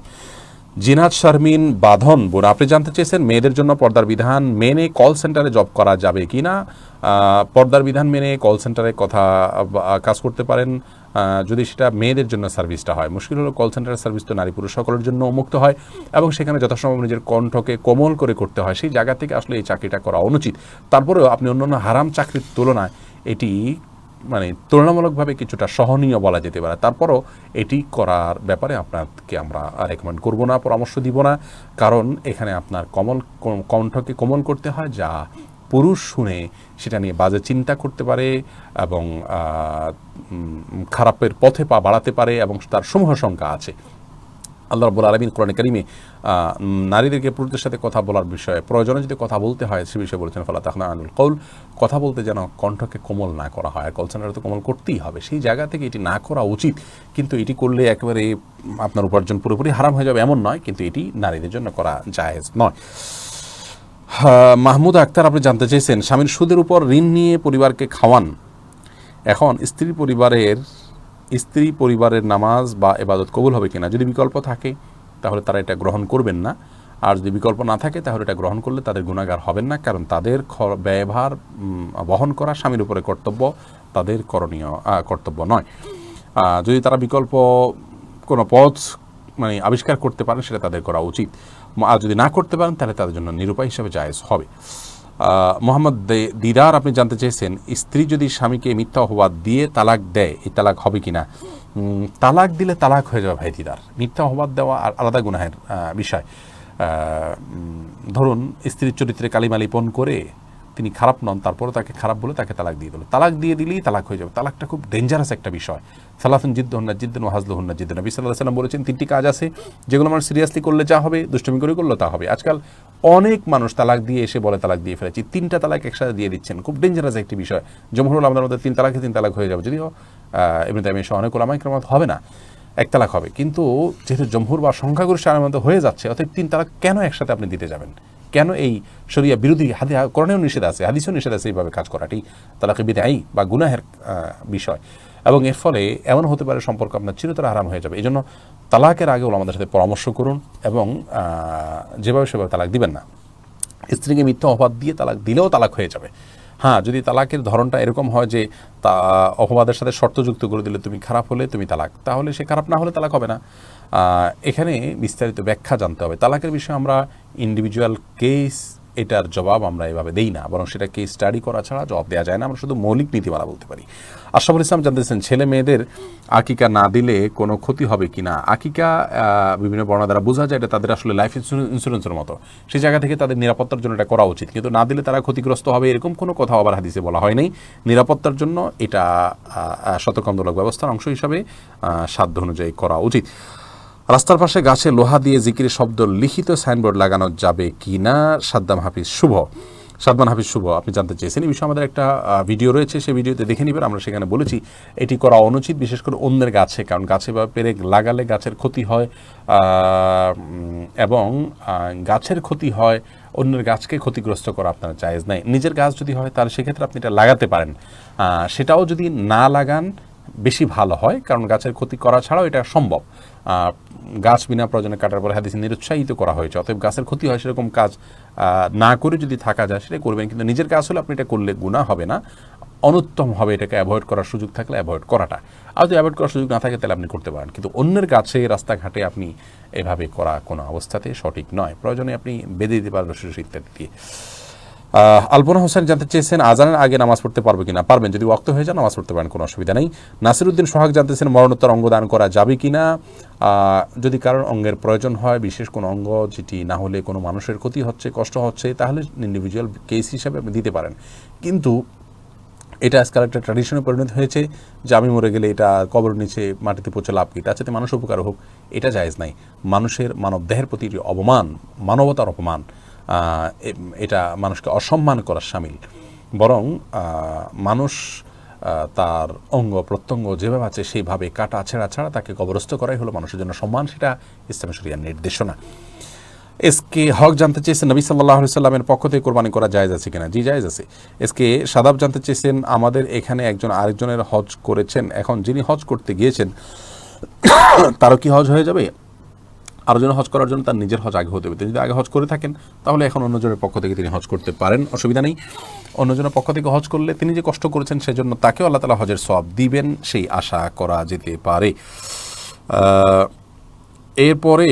জিনাত শারমিন বাঁধন বোন, আপনি জানতে চেয়েছেন মেয়েদের জন্য পর্দার বিধান মেনে কল সেন্টারে জব করা যাবে কি না। পর্দার বিধান মেনে কল সেন্টারে কাজ করতে পারেন যদি সেটা মেয়েদের জন্য সার্ভিসটা হয়। মুশকিল হলো কল সেন্টারের সার্ভিস তো নারী পুরুষ সকলের জন্য উন্মুক্ত হয় এবং সেখানে যথাসম্ভব নিজের কণ্ঠকে কোমল করে করতে হয়। সেই জায়গা থেকে আসলে এই চাকরিটা করা অনুচিত। তারপরেও আপনি অন্যান্য হারাম চাকরির তুলনায় এটি মানে তুলনামূলকভাবে কিছুটা সহনীয় বলা যেতে পারে। তারপরও এটি করার ব্যাপারে আপনাকে আমরা রেকমেন্ড করব না, পরামর্শ দিব না, কারণ এখানে আপনার কণ্ঠকে কোমল করতে হয়, যা পুরুষ শুনে সেটা নিয়ে বাজে চিন্তা করতে পারে এবং খারাপের পথে পা বাড়াতে পারে এবং তার সমূহ সংখ্যা আছে। আল্লাহ রাব্বুল আলামিন কোরআনে কারিমে নারীদেরকে পুরুষদের সাথে কথা বলার বিষয়ে প্রয়োজনে যদি কথা বলতে হয় সে বিষয়ে বলেছেন ফালা তাখনা আনুল কৌল, কথা বলতে যেন কণ্ঠকে কোমল না করা হয়। কল সেন্টারে তো কোমল করতেই হবে, সেই জায়গা থেকে এটি না করা উচিত। কিন্তু এটি করলে একেবারে আপনার উপার্জন পুরোপুরি হারাম হয়ে যাবে এমন নয়, কিন্তু এটি নারীদের জন্য করা জায়েজ নয়। মাহমুদ আক্তার আপনি জানতে চেয়েছেন, স্বামীর সুদের উপর ঋণ নিয়ে পরিবারকে খাওয়ান। এখন স্ত্রী পরিবারের নামাজ বা ইবাদত কবুল হবে কিনা, যদি বিকল্প থাকে তাহলে তারা এটা গ্রহণ করবেন না, আর যদি বিকল্প না থাকে তাহলে এটা গ্রহণ করলে তাদের গুনাহগার হবেন না, কারণ তাদের ব্যয়ভার বহন করা স্বামীর উপরে কর্তব্য, তাদের করণীয় কর্তব্য নয়। যদি তারা বিকল্প কোনো পথ মানে আবিষ্কার করতে পারেন সেটা তাদের করা উচিত, আর যদি না করতে পারেন তাহলে তাদের জন্য নিরুপায় হিসাবে জায়েজ হবে। মোহাম্মদ দিদার আপনি জানতে চেয়েছেন, স্ত্রী যদি স্বামীকে মিথ্যা অপবাদ দিয়ে তালাক দেয়, এই তালাক হবে কিনা। তালাক দিলে তালাক হয়ে যাবে ভাই দিদার, মিথ্যা অপবাদ দেওয়া আর আলাদা গুনাহের বিষয়। ধরুন স্ত্রীর চরিত্রে কালিমালিপন করে তিনি খারাপ নন, তারপরে তাকে খারাপ বলে তাকে তালাক দিয়ে দিল, তালাক দিয়ে দিলেই তালাক হয়ে যাবে। তালাকটা খুব ডেঞ্জারাস একটা বিষয়। সালাতুন জিদ্দুহুন্না জিদ্দান ওয়া হাজলুহুন্না জিদ্দান, নবী সাল্লাল্লাহু আলাইহি ওয়াসাল্লাম বলেছেন 3টি কাজ আছে যেগুলো মানুষ সিরিয়াসলি করলে যা হবে, দুষ্টুমি করে করলে তা হবে। আজকাল অনেক মানুষ তালাক দিয়ে এসে বলে তালাক দিয়ে ফেলেছি, 3টা তালাক একসাথে দিয়ে দিচ্ছেন, খুব ডেঞ্জারাস একটি বিষয়। জমহুরুল উলামাদের মধ্যে 3 তালাক হয়ে যাবে, যদিও ইবনে তাইমিয়া সহ অনেক উলামায়ে কেরাম হবে না, 1 তালাক হবে। কিন্তু যেহেতু জমহুর বা সংখ্যাগরিষ্ঠ আলেমের মধ্যে হয়ে যাচ্ছে, অতএব 3 তালাক কেন একসাথে আপনি দিতে যাবেন? কেন এই শরিয়া বিরোধী কোরআনেও নিষেধ আছে, হাদিসেও নিষেধ আছে এইভাবে কাজ করাটি তালাকে বিদআই বা গুনাহের বিষয়, এবং এর ফলে এমন হতে পারে সম্পর্ক আপনার চিরতরে হারাম হয়ে যাবে। এই জন্য তালাকের আগে আমাদের সাথে পরামর্শ করুন এবং যেভাবে সেভাবে তালাক দিবেন না। স্ত্রীকে মিথ্যা অপবাদ দিয়ে তালাক দিলেও তালাক হয়ে যাবে। হ্যাঁ, যদি তালাকের ধরনটা এরকম হয় যে অপবাদের সাথে শর্তযুক্ত করে দিলে তুমি খারাপ হলে তুমি তালাক, তাহলে সে খারাপ না হলে তালাক হবে না। এখানে বিস্তারিত ব্যাখ্যা জানতে হবে। তালাকের বিষয়ে আমরা ইন্ডিভিজুয়াল কেস এটার জবাব আমরা এভাবে দেই না, বরং সেটাকে স্টাডি করা ছাড়া জবাব দেওয়া যায় না। আমরা শুধু মৌলিক নীতিমালা বলতে পারি। আশরাফুল ইসলাম জানতেছেন, ছেলে মেয়েদের আকিকা না দিলে কোনো ক্ষতি হবে কি না। আকিকা বিভিন্ন বর্ণনা দ্বারা বোঝা যায় এটা তাদের আসলে লাইফ ইন্স্যুরেন্সের মতো, সেই জায়গা থেকে তাদের নিরাপত্তার জন্য এটা করা উচিত, কিন্তু না দিলে তারা ক্ষতিগ্রস্ত হবে এরকম কোনো কথা আবার হাদিসে বলা হয় নাই। নিরাপত্তার জন্য এটা সতর্কতামূলক ব্যবস্থার অংশ হিসাবে সাধ্য অনুযায়ী করা উচিত। রাস্তার পাশে গাছে লোহা দিয়ে জিকিরের শব্দ লিখিত সাইনবোর্ড লাগানো যাবে কি না। সাদ্দামান হাফিজ শুভ আপনি জানতে চেয়েছেন, এই বিষয়ে আমাদের একটা ভিডিও রয়েছে, সেই ভিডিওতে দেখে নেবেন। আমরা সেখানে বলেছি এটি করা অনুচিত, বিশেষ করে অন্যের গাছে, কারণ গাছে বা পেরেক লাগালে গাছের ক্ষতি হয় এবং গাছের ক্ষতি হয়, অন্যের গাছকে ক্ষতিগ্রস্ত করা আপনার জায়েজ নাই। নিজের গাছ যদি হয় তাহলে সেক্ষেত্রে আপনি এটা লাগাতে পারেন, সেটাও যদি না লাগান বেশি ভালো হয়, কারণ গাছের ক্ষতি করা ছাড়াও এটা সম্ভব। গাছ বিনা প্রয়োজনে কাটার পরে হাদিসে নিরুৎসাহিত করা হয়েছে, অতএব গাছের ক্ষতি হয় সেরকম কাজ না করে যদি থাকা যায় সেটা করবেন, কিন্তু নিজের কাজ হলে আপনি এটা করলে গুনাহ হবে না, অনুত্তম হবে এটাকে অ্যাভয়েড করার সুযোগ থাকলে অ্যাভয়েড করাটা। আর যদি অ্যাভয়েড করার সুযোগ না থাকে তাহলে আপনি করতে পারেন, কিন্তু অন্যের কাছে রাস্তাঘাটে আপনি এভাবে করা কোনো অবস্থাতে সঠিক নয়। প্রয়োজনে আপনি বেঁধে দিতে পারবেন রশি ইত্যাদি দিয়ে। আলপনা হোসেন জানতে চেয়েছেন, আজানের আগে নামাজ পড়তে পারবে কিনা। পারবেন, যদি ওয়াক্ত হয়ে যায় নামাজ পড়তে পারেন, কোনো অসুবিধা নেই। নাসিরউদ্দিন সোহাগ জানতেছেন, মরণোত্তর অঙ্গ দান করা যাবে কিনা। যদি কারোর অঙ্গের প্রয়োজন হয়, বিশেষ কোনো অঙ্গ যেটি না হলে কোনো মানুষের ক্ষতি হচ্ছে, কষ্ট হচ্ছে, তাহলে ইন্ডিভিজুয়াল কেস হিসাবে আপনি দিতে পারেন। কিন্তু এটা আজকাল একটা ট্র্যাডিশনে পরিণত হয়েছে যে আমি মরে গেলে এটা কবর নিচে মাটিতে পচে লাভ কি, তার সাথে মানুষ উপকার হোক, এটা জায়েজ নাই। মানুষের মানবদেহের প্রতি অপমান, মানবতার অপমান, এটা মানুষকে অসম্মান করার শামিল। বরং মানুষ তার অঙ্গ প্রত্যঙ্গ যেভাবে আছে সেইভাবে কাটা ছেঁড়া ছাড়া তাকে কবরস্থ করাই হলো মানুষের জন্য সম্মান, সেটা ইসলামী শরিয়ার নির্দেশনা। এসকে হক জানতে চেয়েছেন, নবী সাল্লাল্লাহু আলাইহি সাল্লামের পক্ষ থেকে কোরবানি করা জায়েজ আছে কিনা। জি, জায়েজ আছে। এসকে সাদাব জানতে চেয়েছেন, আমাদের এখানে একজন আরেকজনের হজ করেছেন, এখন যিনি হজ করতে গিয়েছেন তারও কি হজ হয়ে যাবে? আরেকজন হজ করার জন্য তার নিজের হজ আগে হতে হবে। তিনি যদি আগে হজ করে থাকেন তাহলে এখন অন্যজনের পক্ষ থেকে তিনি হজ করতে পারেন, অসুবিধা নেই। অন্যজনের পক্ষ থেকে হজ করলে তিনি যে কষ্ট করেছেন সেজন্য তাকেও আল্লাহ তাআলা হজের সওয়াব দিবেন, সেই আশা করা যেতে পারে। এরপরে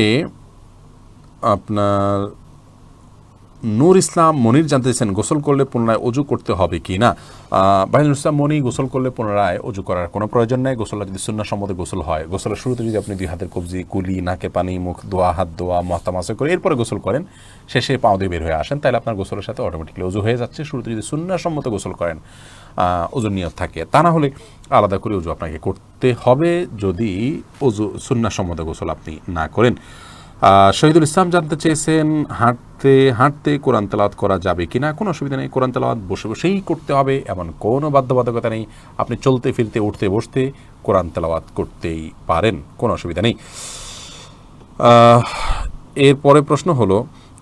আপনার নূর ইসলাম মনির জানতে চাইছেন গোসল করলে পুনরায় অজু করতে হবে কি না। ভাই নূর ইসলাম মনি, গোসল করলে পুনরায় অজু করার কোনো প্রয়োজন নেই। গোসলটা যদি সুন্নাহ সম্মত গোসল হয়, গোসলের শুরুতে যদি আপনি 2 হাতের কবজি, কুলি, নাকে পানি, মুখ ধোয়া, হাত ধোয়া, মাথা করে এরপরে গোসল করেন, শেষে পাও দিয়ে বের হয়ে আসেন, তাহলে আপনার গোসলের সাথে অটোমেটিকলি অজু হয়ে যাচ্ছে। শুরুতে যদি সুন্নাহ সম্মত গোসল করেন, অজুর নিয়ত থাকে, তা না হলে আলাদা করে অজু আপনাকে করতে হবে যদি অজু সুন্নাহ সম্মত গোসল আপনি না করেন। শহীদুল ইসলাম জানতে চেয়েছেন হাঁটতে হাঁটতে কোরআন তেলাওয়াত করা যাবে কিনা। কোনো অসুবিধা নেই, কোরআন তেলাওয়াত বসে বসেই করতে হবে, এমন কোনো বাধ্যবাধকতা নেই। আপনি চলতে ফিরতে উঠতে বসতে কোরআন তেলাওয়াত করতেই পারেন, কোনো অসুবিধা নেই। এরপরে প্রশ্ন হলো,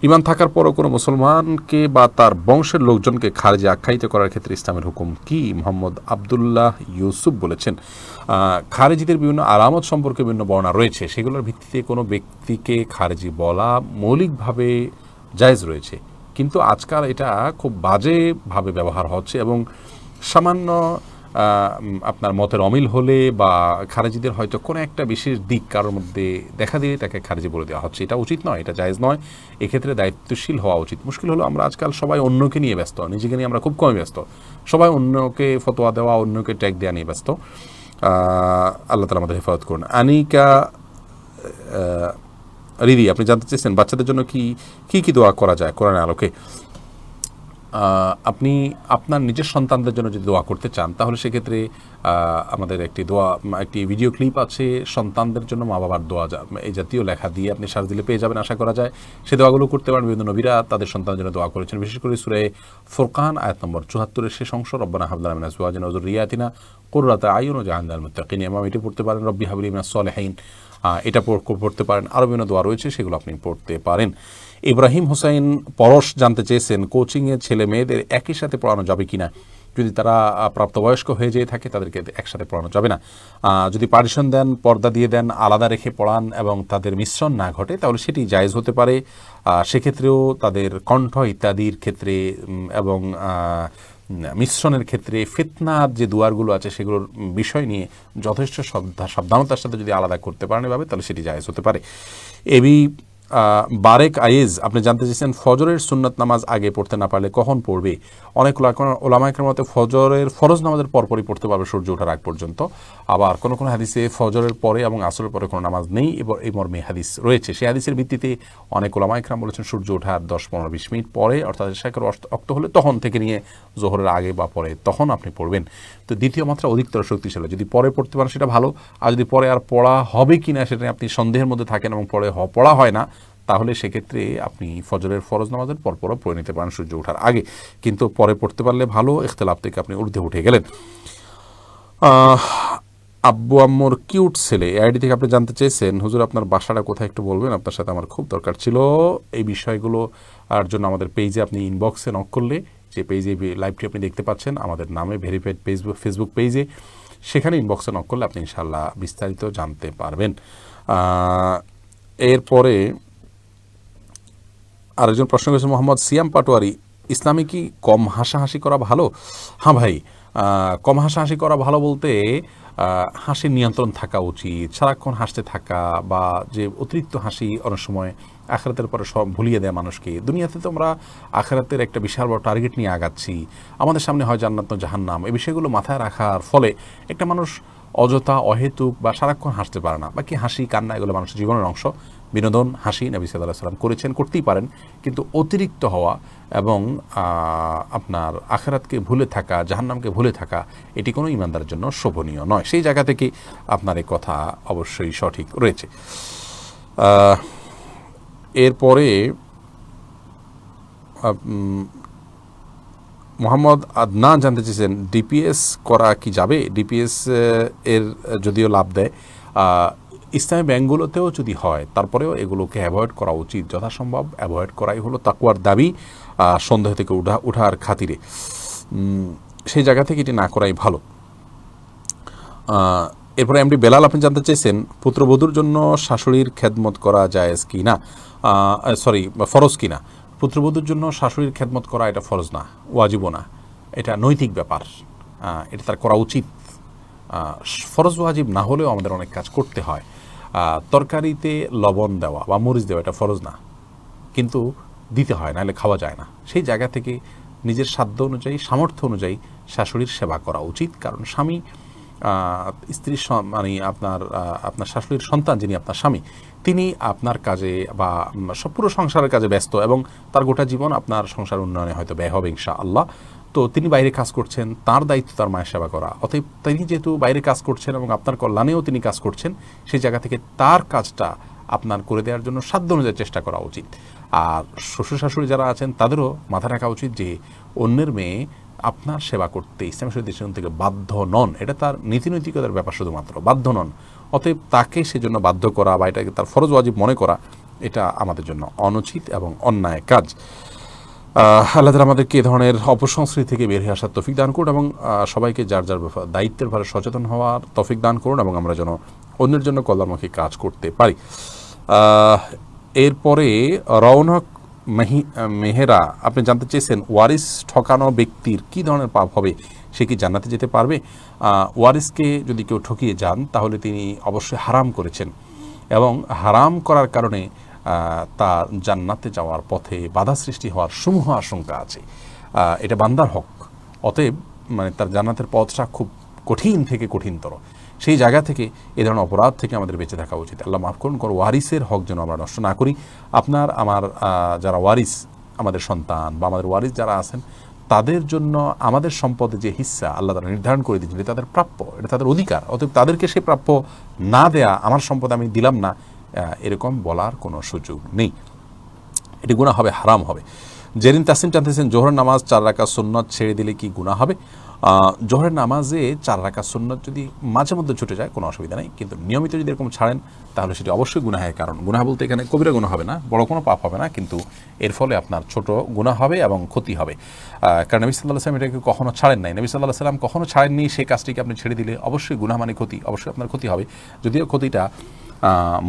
ঈমান থাকার পরও কোনো মুসলমানকে বা তার বংশের লোকজনকে খারিজি আখ্যায়িত করার ক্ষেত্রে ইসলামের হুকুম কি। মোহাম্মদ আবদুল্লাহ ইউসুফ বলেছেন, খারিজিদের বিভিন্ন আলামত সম্পর্কে বিভিন্ন বর্ণনা রয়েছে, সেগুলোর ভিত্তিতে কোনো ব্যক্তিকে খারিজি বলা মৌলিকভাবে জায়েজ রয়েছে, কিন্তু আজকাল এটা খুব বাজেভাবে ব্যবহার হচ্ছে এবং সামান্য আপনার মতের অমিল হলে বা খারেজিদের হয়তো কোনো একটা বিশেষ দিক কারোর মধ্যে দেখা দিয়ে তাকে খারেজি বলে দেওয়া হচ্ছে, এটা উচিত নয়, এটা জায়েজ নয়। এক্ষেত্রে দায়িত্বশীল হওয়া উচিত। মুশকিল হলো আমরা আজকাল সবাই অন্যকে নিয়ে ব্যস্ত, নিজেকে নিয়ে আমরা খুব কমই ব্যস্ত। সবাই অন্যকে ফতোয়া দেওয়া, অন্যকে ট্যাগ দেওয়া নিয়ে ব্যস্ত। আল্লাহ তাআলা আমাদের হেফাজত করুন। আনিকা রিদি আপনি জানতে চেয়েছেন বাচ্চাদের জন্য কি দোয়া করা যায় কোরআনের আলোকে। আপনি আপনার নিজের সন্তানদের জন্য যদি দোয়া করতে চান, তাহলে সেক্ষেত্রে আমাদের একটি ভিডিও ক্লিপ আছে, সন্তানদের জন্য মা বাবার দোয়া, এই জাতীয় লেখা দিয়ে আপনি সার্চ দিলে পেয়ে যাবেন, আশা করা যায়। সে দোয়াগুলো করতে পারেন। বিভিন্ন নবীরা তাদের সন্তানের জন্য দোয়া করেছেন, বিশেষ করে সূরা ফুরকান আয়াত নম্বর 74 শেষ অংশ, রব্বানা হাব লানা মিন আজওয়াজিনা ওয়া যুররিয়াতিনা কুররাতা আয়ুন ওয়াজআলনা লিল মুত্তাকিন, ইমাম এটি পড়তে পারেন। রব্বি হাব লি মিনাস সলিহিন, এটা পড়তে পারেন। আরও বিভিন্ন দোয়া রয়েছে, সেগুলো আপনি পড়তে পারেন। ইব্রাহিম হোসেন পরশ জানতে চেয়েছেন কোচিংয়ে ছেলে মেয়েদের একই সাথে পড়ানো যাবে কিনা। যদি তারা প্রাপ্তবয়স্ক হয়ে যেয়ে থাকে তাদেরকে একসাথে পড়ানো যাবে না। যদি পার্টিশন দেন, পর্দা দিয়ে দেন, আলাদা রেখে পড়ান এবং তাদের মিশ্রণ না ঘটে, তাহলে সেটি জায়েজ হতে পারে। সেক্ষেত্রেও তাদের কণ্ঠ ইত্যাদির ক্ষেত্রে এবং মিশ্রণের ক্ষেত্রে ফিতনার যে দুয়ারগুলো আছে সেগুলোর বিষয় নিয়ে যথেষ্ট সাবধানতার সাথে যদি আলাদা করতে পারেন এভাবে, তাহলে সেটি জায়েজ হতে পারে। বারেক আয়েজ আপনি জানতে চেয়েছেন ফজরের সুন্নাত নামাজ আগে পড়তে না পারলে কখন পড়বে। অনেক ওলামায়ে মতে ফজরের ফরজ নামাজের পরপরই পড়তে পারবে সূর্য ওঠার আগ পর্যন্ত। আবার কোনো হাদিসে ফজরের পরে এবং আসরের পরে কোনো নামাজ নেই, এবার এই মর্মে হাদিস রয়েছে। সেই হাদিসের ভিত্তিতে অনেক ওলামায়ে কেরাম বলেছেন সূর্য ওঠার 10-15-20 মিনিট পরে, অর্থাৎ শেখের অক্ত হলে তখন থেকে নিয়ে জোহরের আগে বা পরে তখন আপনি পড়বেন। তো দ্বিতীয় মাত্রা অধিকতর শক্তিশালী, যদি পরে পড়তে পারেন সেটা ভালো, আর যদি পরে আর পড়া হবে কি না সেটা আপনি সন্দেহের মধ্যে থাকেন এবং পরে পড়া হয় না, তাহলে সেক্ষেত্রে আপনি ফজরের ফরজ নামাজের পরপরও পড়ে নিতে পারেন সূর্য ওঠার আগে, কিন্তু পরে পড়তে পারলে ভালো। ইখতিলাফ থেকে আপনি ঊর্ধ্বে উঠে গেলেন। আব্বু আম্মুর কিউট ছেলে আইডি থেকে আপনি জানতে চেয়েছেন হুজুর আপনার বাসাটা কোথায় একটু বলবেন, আপনার সাথে আমার খুব দরকার ছিল। এই বিষয়গুলো আর জন্য আমাদের পেজে আপনি ইনবক্সে নক করলে, যে পেজে লাইভটি আপনি দেখতে পাচ্ছেন আমাদের নামে ভেরিফাইড ফেসবুক পেজে, সেখানে ইনবক্সে নক করলে আপনি ইনশাআল্লাহ বিস্তারিত জানতে পারবেন। এরপরে আরেকজন প্রশ্ন করেছে মোহাম্মদ সিয়াম পাটোয়ারি, ইসলামে কি কম হাসাহাসি করা ভালো? হ্যাঁ ভাই, কম হাসাহাসি করা ভালো বলতে হাসির নিয়ন্ত্রণ থাকা উচিত। সারাক্ষণ হাসতে থাকা বা যে অতিরিক্ত হাসি অনেক সময় আখিরাতের পরে সব ভুলিয়ে দেয় মানুষকে। দুনিয়াতে তো আমরা আখিরাতের একটা বিশাল বড় টার্গেট নিয়ে আগাচ্ছি, আমাদের সামনে হয় জান্নাত না জাহান্নাম, এই বিষয়গুলো মাথায় রাখার ফলে একটা মানুষ অযথা অহেতুক বা সারাক্ষণ হাসতে পারে না। বাকি হাসি কান্না এগুলো মানুষের জীবনের অংশ, বিনোদন, হাসি নবী সাল্লাল্লাহু আলাইহি ওয়াসাল্লাম করেছেন, করতেই পারেন, কিন্তু অতিরিক্ত হওয়া এবং আপনার আখিরাতকে ভুলে থাকা, জাহান্নামকে ভুলে থাকা, এটি কোনো ইমানদারের জন্য শোভনীয় নয়। সেই জায়গা থেকে আপনার এই কথা অবশ্যই সঠিক রয়েছে। এরপরে মোহাম্মদ আদনান জানতে চেয়েছেন ডিপিএস করা কি যাবে? ডিপিএস এর যদিও লাভ দেয়, ইসলামী ব্যাংকগুলোতেও যদি হয় তারপরেও এগুলোকে অ্যাভয়েড করা উচিত, যথাসম্ভব অ্যাভয়েড করাই হলো তাকওয়ার দাবি, সন্দেহ থেকে উঠার খাতিরে। সেই জায়গা থেকে এটি না করাই ভালো। এরপরে এমডি বেলাল আপনি জানতে চেয়েছেন পুত্রবধূর জন্য শাশুড়ির খেদমত করা জায়েজ কি না, ফরজ কি না। পুত্রবধূর জন্য শাশুড়ির খেদমত করা এটা ফরজ না, ওয়াজিবও না, এটা নৈতিক ব্যাপার, এটা তার করা উচিত। ফরজ ওয়াজিব না হলেও আমাদের অনেক কাজ করতে হয়। তরকারিতে লবণ দেওয়া বা মরিচ দেওয়া এটা ফরজ না, কিন্তু দিতে হয়, নাহলে খাওয়া যায় না। সেই জায়গা থেকে নিজের সাধ্য অনুযায়ী, সামর্থ্য অনুযায়ী শাশুড়ির সেবা করা উচিত। কারণ স্বামী, স্ত্রীর মানে আপনার শাশুড়ির সন্তান যিনি আপনার স্বামী, তিনি আপনার কাজে বা পুরো সংসারের কাজে ব্যস্ত এবং তার গোটা জীবন আপনার সংসার উন্নয়নে হয়তো ব্যয় হবে ইনশাআল্লাহ। তো তিনি বাইরে কাজ করছেন, তার দায়িত্ব তার মায়ের সেবা করা। অতএব তিনি যেহেতু বাইরে কাজ করছেন এবং আপনার কল্যাণেও তিনি কাজ করছেন, সেই জায়গা থেকে তার কাজটা আপনার করে দেওয়ার জন্য সাধ্য অনুযায়ী চেষ্টা করা উচিত। আর শ্বশুর শাশুড়ি যারা আছেন তাদেরও মাথা রাখা উচিত যে অন্যের মেয়ে আপনার সেবা করতে ইসলামের দৃষ্টিকোণ থেকে বাধ্য নন। এটা তার নীতিনৈতিকতার ব্যাপার, শুধুমাত্র বাধ্য নন। অতএব তাকে সেজন্য বাধ্য করা বা এটাকে তার ফরজ ওয়াজিব মনে করা, এটা আমাদের জন্য অনুচিত এবং অন্যায় কাজ। আল্লাহ তাআলা আমাদেরকে এ ধরনের অপসংস্কৃতি থেকে বের হয়ে আসার তৌফিক দান করুন এবং সবাইকে যার যার দায়িত্বের ভারে সচেতন হওয়ার তৌফিক দান করুন এবং আমরা যেন অন্যের জন্য কল্যাণমুখী কাজ করতে পারি। এরপরে রওনক মেহেরা আপনি জানতে চেয়েছেন, ওয়ারিস ঠকানো ব্যক্তির কী ধরনের পাপ হবে, সে কি জান্নাতে যেতে পারবে? ওয়ারিসকে যদি কেউ ঠকিয়ে যান তাহলে তিনি অবশ্যই হারাম করেছেন এবং হারাম করার কারণে তার জান্নাতে যাওয়ার পথে বাধা সৃষ্টি হওয়ার সমূহ আশঙ্কা আছে। এটা বান্দার হক, অতএব মানে তার জান্নাতের পথটা খুব কঠিন থেকে কঠিনতর। সেই জায়গা থেকে এ ধরনের অপরাধ থেকে আমাদের বেঁচে থাকা উচিত। আল্লাহ মাফ করুন, ওয়ারিসের হক যেন আমরা নষ্ট না করি। আপনার আমার যারা ওয়ারিস, আমাদের সন্তান বা আমাদের ওয়ারিস যারা আছেন, তাদের জন্য আমাদের সম্পদে যে হিস্সা আল্লাহ তাআলা নির্ধারণ করে দিয়েছেন, এটা তাদের প্রাপ্য, এটা তাদের অধিকার। অতএব তাদেরকে সে প্রাপ্য না দেয়া, আমার সম্পদ আমি দিলাম না, এরকম বলার কোনো সুযোগ নেই। এটি গুনাহ হবে, হারাম হবে। জেরিন তাসিম জানতেছেন, জোহরের নামাজ 4 রাকাত সুন্নত ছেড়ে দিলে কি গুনাহ হবে? জোহরের নামাজে 4 রাকাত সুন্নত যদি মাঝে মধ্যে ছুটে যায় কোনো অসুবিধা নেই, কিন্তু নিয়মিত যদি এরকম ছাড়েন তাহলে সেটি অবশ্যই গুনাহের কারণ। গুনাহ বলতে এখানে কবিরা গুনাহ হবে না, বড় কোনো পাপ হবে না, কিন্তু এর ফলে আপনার ছোট গুনাহ হবে এবং ক্ষতি হবে। কারণ নবী সাল্লাল্লাহু আলাইহি ওয়াসাল্লাম এটাকে কখনো ছাড়েন নাই। নবী সাল্লাল্লাহু আলাইহি ওয়াসাল্লাম কখনো ছাড়েননি, সেই কাজটিকে আপনি ছেড়ে দিলে অবশ্যই গুনাহ মানে ক্ষতি, অবশ্যই আপনার ক্ষতি হবে। যদিও ক্ষতিটা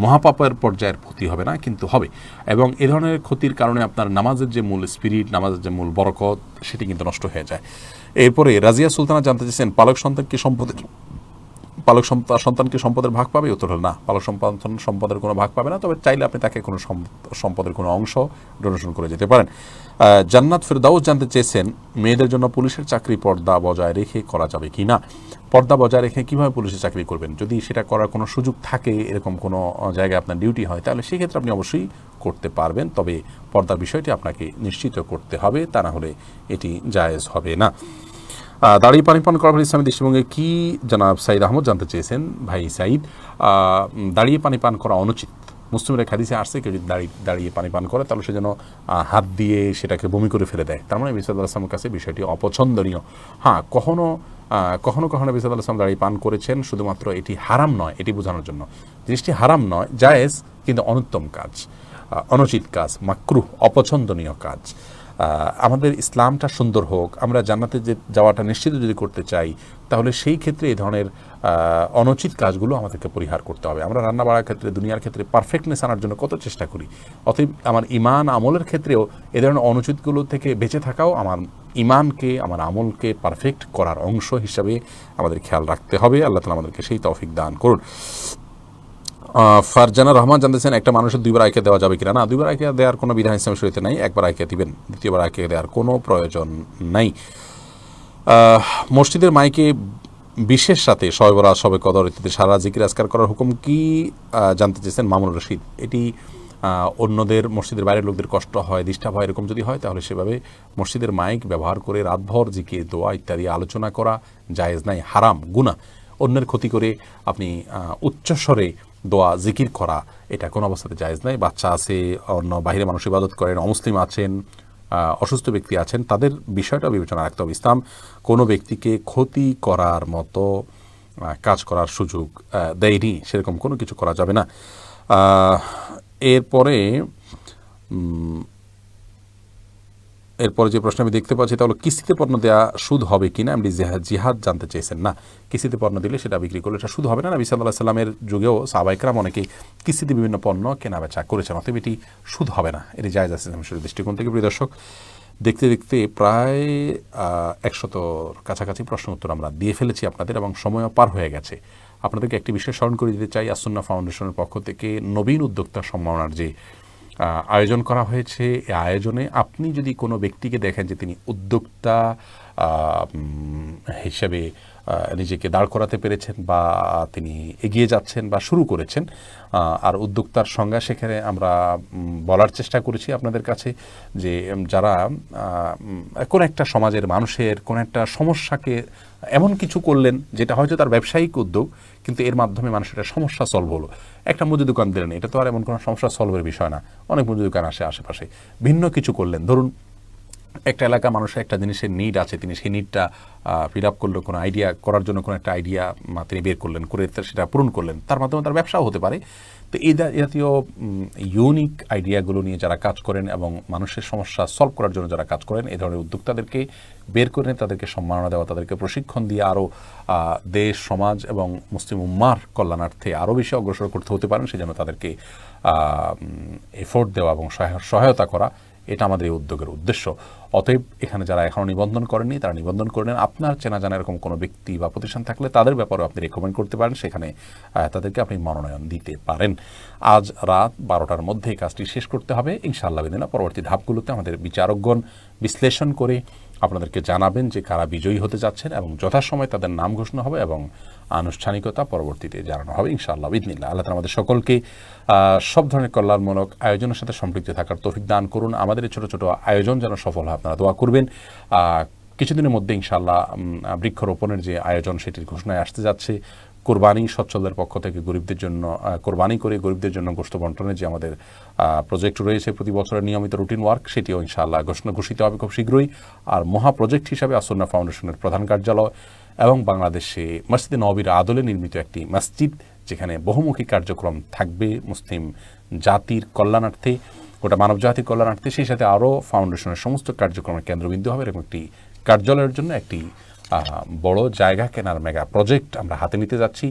মহাপাপের পর্যায়ের ক্ষতি হবে না, কিন্তু হবে। এবং এ ধরনের ক্ষতির কারণে আপনার নামাজের যে মূল স্পিরিট, নামাজের যে মূল বরকত, সেটি কিন্তু নষ্ট হয়ে যায়। এরপরে রাজিয়া সুলতানা জানতে চেয়েছেন, পালক সন্তানকে সম্পদের ভাগ পাবে? উত্তর হল না, পালক সন্তান সম্পদের কোনো ভাগ পাবে না, তবে চাইলে আপনি তাকে কোনো সম্পদের কোনো অংশ ডোনেশন করে যেতে পারেন। জান্নাত ফেরদাউস জানতে চেয়েছেন, মেয়েদের জন্য পুলিশের চাকরি পর্দা বজায় রেখে করা যাবে কি না? পর্দা বজায় রেখে কীভাবে পুলিশের চাকরি করবেন? যদি সেটা করার কোনো সুযোগ থাকে, এরকম কোনো জায়গায় আপনার ডিউটি হয়, তাহলে সেক্ষেত্রে আপনি অবশ্যই করতে পারবেন, তবে পর্দার বিষয়টি আপনাকে নিশ্চিত করতে হবে, তা না হলে এটি জায়েজ হবে না। দাঁড়িয়ে পানি পান করার ইসলামী দৃষ্টিভঙ্গি কি জনাব সাইদ আহমদ জানতে চেয়েছেন। ভাই সাইদ, দাঁড়িয়ে পানি পান করা অনুচিত। মুসলিমের হাদিসে আসছে, কেউ যদি দাঁড়িয়ে পানি পান করে তাহলে সে যেন হাত দিয়ে সেটাকে বমি করে ফেলে দেয়। তার মানে নবী সাল্লাল্লাহু আলাইহি ওয়াসাল্লামের কাছে বিষয়টি অপছন্দনীয়। হ্যাঁ, কখনো নবী সাল্লাল্লাহু আলাইহি ওয়াসাল্লাম দাঁড়িয়ে পান করেছেন, শুধুমাত্র এটি হারাম নয় এটি বোঝানোর জন্য। জিনিসটি হারাম নয়, জায়েজ, কিন্তু অনুত্তম কাজ, অনুচিত কাজ, মাকরুহ, অপছন্দনীয় কাজ। আমাদের ইসলামটা সুন্দর হোক, আমরা জান্নাতে যাওয়াটা নিশ্চিত যদি করতে চাই, তাহলে সেই ক্ষেত্রে এই ধরনের অনুচিত কাজগুলো আমাদেরকে পরিহার করতে হবে। আমরা রান্না বাড়ার ক্ষেত্রে, দুনিয়ার ক্ষেত্রে পারফেক্টনেস আনার জন্য কত চেষ্টা করি। অতএব আমার ইমান আমলের ক্ষেত্রেও এ ধরনের অনুচিতগুলো থেকে বেঁচে থাকাও আমার ইমানকে, আমার আমলকে পারফেক্ট করার অংশ হিসাবে আমাদের খেয়াল রাখতে হবে। আল্লাহ তাআলা আমাদেরকে সেই তৌফিক দান করুন। ফারজানা রহমান জানতেছেন, একটা মানুষের 2বার আইকে দেওয়া যাবে কিনা? না, 2বার আইকে দেওয়ার কোনো বিধান ইসলামের শরীয়তে নাই। 1বার আইকে দিবেন, 2বার আইকে দেওয়ার কোনো প্রয়োজন নাই। মসজিদের মাইকে বিশেষ সাথে শবে বরাত, শবে কদর ইত্যাদি সারা জিকির আজকার করার হুকুম কি জানতে চেয়েছেন মামুনুর রশিদ। এটি অন্যদের, মসজিদের বাইরের লোকদের কষ্ট হয়, ডিস্টার্ব হয়, এরকম যদি হয় তাহলে সেভাবে মসজিদের মাইক ব্যবহার করে রাতভর জিকির, দোয়া ইত্যাদি আলোচনা করা জায়েজ নাই, হারাম, গুনাহ। অন্যের ক্ষতি করে আপনি উচ্চস্বরে দোয়া জিকির করা, এটা কোনো অবস্থাতে জায়েজ নাই। বাচ্চা আছে, অন্য বাহিরে মানুষ ইবাদত করেন, অমুসলিম আছেন, অসুস্থ ব্যক্তি আছেন, তাদের বিষয়টা বিবেচনা রাখতে হবে। ইসলাম কোনো ব্যক্তিকে ক্ষতি করার মতো কাজ করার সুযোগ দেয়নি, সেরকম কোনো কিছু করা যাবে না। এরপরে যে প্রশ্ন আমি দেখতে পাচ্ছি, তাহলে কিস্তিতে পণ্য দেওয়া সুদ হবে কিনা? আপনি জিহাদ জানতে চেয়েছেন। না, কিস্তিতে পণ্য দিলে সেটা বিক্রি করলে এটা সুদ হবে না। নবী সাল্লাল্লাহু আলাইহি ওয়াসাল্লামের যুগেও সাহাবায়ে কেরাম অনেকেই কিস্তিতে বিভিন্ন পণ্য কেনা বেচা করেছেন, অতএব এটি সুদ হবে না, এটি জায়েজ আছে ইসলামের দৃষ্টিকোণ থেকে। প্রিয় দর্শক, দেখতে দেখতে প্রায় 100 কাছাকাছি প্রশ্ন উত্তর আমরা দিয়ে ফেলেছি আপনাদের, এবং সময়ও পার হয়ে গেছে। আপনাদেরকে একটি বিষয় স্মরণ করে দিতে চাই, আসুন্নাহ ফাউন্ডেশনের পক্ষ থেকে নবীন উদ্যোক্তা সম্মাননার যে আয়োজন করা হয়েছে। এই আয়োজনে আপনি যদি কোনো ব্যক্তিকে দেখেন যে তিনি উদ্যোক্তা হিসেবে নিজেকে দাঁড় করাতে পেরেছেন বা তিনি এগিয়ে যাচ্ছেন বা শুরু করেছেন, আর উদ্যোক্তার সংজ্ঞা সেখানে আমরা বলার চেষ্টা করেছি আপনাদের কাছে যে যারা কোন একটা সমাজের মানুষের কোন একটা সমস্যাকে এমন কিছু করলেন যেটা হয়তো তার ব্যবসায়িক উদ্যোগ, কিন্তু এর মাধ্যমে মানুষের একটা সমস্যা সলভ হলো। একটা মুদি দোকান দিলেন, এটা তো আর এমন কোনো সমস্যা সলভের বিষয় না। অনেক মুদি দোকান আসে আশেপাশে, ভিন্ন কিছু করলেন। ধরুন একটা এলাকা মানুষের একটা জিনিসের নিড আছে, তিনি সেই নিডটা ফিল আপ করলো, কোনো আইডিয়া করার জন্য কোনো একটা আইডিয়া তিনি বের করলেন, করে সেটা পূরণ করলেন, তার মাধ্যমে তার ব্যবসাও হতে পারে। তো এই জাতীয় ইউনিক আইডিয়াগুলো নিয়ে যারা কাজ করেন এবং মানুষের সমস্যা সলভ করার জন্য যারা কাজ করেন, এই ধরনের উদ্যোক্তাদেরকে বের করে তাদেরকে সম্মাননা দেওয়া, তাদেরকে প্রশিক্ষণ দিয়ে আরও দেশ সমাজ এবং মুসলিম উম্মার কল্যাণার্থে আরও বেশি অগ্রসর করতে হতে পারেন, সেজন্য তাদেরকে এফোর্ট দেওয়া এবং সহায়তা করা, এটা আমাদের এই উদ্যোগের উদ্দেশ্য। অতএব এখানে যারা এখনও নিবন্ধন করেননি তারা নিবন্ধন করে নেন। আপনার চেনা জানা এরকম কোনো ব্যক্তি বা প্রতিষ্ঠান থাকলে তাদের ব্যাপারেও আপনি রেকমেন্ড করতে পারেন, সেখানে তাদেরকে আপনি মনোনয়ন দিতে পারেন। আজ রাত 12টার মধ্যে এই কাজটি শেষ করতে হবে ইনশাআল্লাহ বিদিনা। পরবর্তী ধাপগুলোতে আমাদের বিচারকগণ বিশ্লেষণ করে আপনাদেরকে জানাবেন যে কারা বিজয়ী হতে যাচ্ছেন এবং যথাসময়ে তাদের নাম ঘোষণা হবে এবং আনুষ্ঠানিকতা পরবর্তীতে জানানো হবে ইনশাআল্লাহ বিদিনিল্লাহ। আল্লাহ তাআলা আমাদের সকলকে সব ধরনের কল্যাণমূলক আয়োজনের সাথে সম্পৃক্ত থাকার তৌফিক দান করুন। আমাদের এই ছোটো ছোটো আয়োজন যেন সফল হয়, আপনারা দোয়া করবেন। কিছুদিনের মধ্যে ইনশাআল্লাহ বৃক্ষরোপণের যে আয়োজন সেটির ঘোষণায় আসতে যাচ্ছে। কোরবানি সচ্ছলদের পক্ষ থেকে গরিবদের জন্য কোরবানি করে গরিবদের জন্য গোশত বন্টনের যে আমাদের প্রজেক্ট রয়েছে প্রতি বছরের নিয়মিত রুটিন ওয়ার্ক, সেটিও ইনশাআল্লাহ ঘোষিত হবে খুব শীঘ্রই। আর মহা প্রজেক্ট হিসাবে আসন্না ফাউন্ডেশনের প্রধান কার্যালয় এবং বাংলাদেশে মসজিদে নববীর আদলে নির্মিত একটি মসজিদ, যেখানে বহুমুখী কার্যক্রম থাকবে মুসলিম জাতির কল্যাণার্থে, গোটা মানব জাতির কল্যাণার্থে, সেই সাথে আরও ফাউন্ডেশনের সমস্ত কার্যক্রমের কেন্দ্রবিন্দু হবে। এরকম একটি কার্যালয়ের জন্য একটি বড় জায়গা কেনার মেগা প্রজেক্ট আমরা হাতে নিতে যাচ্ছি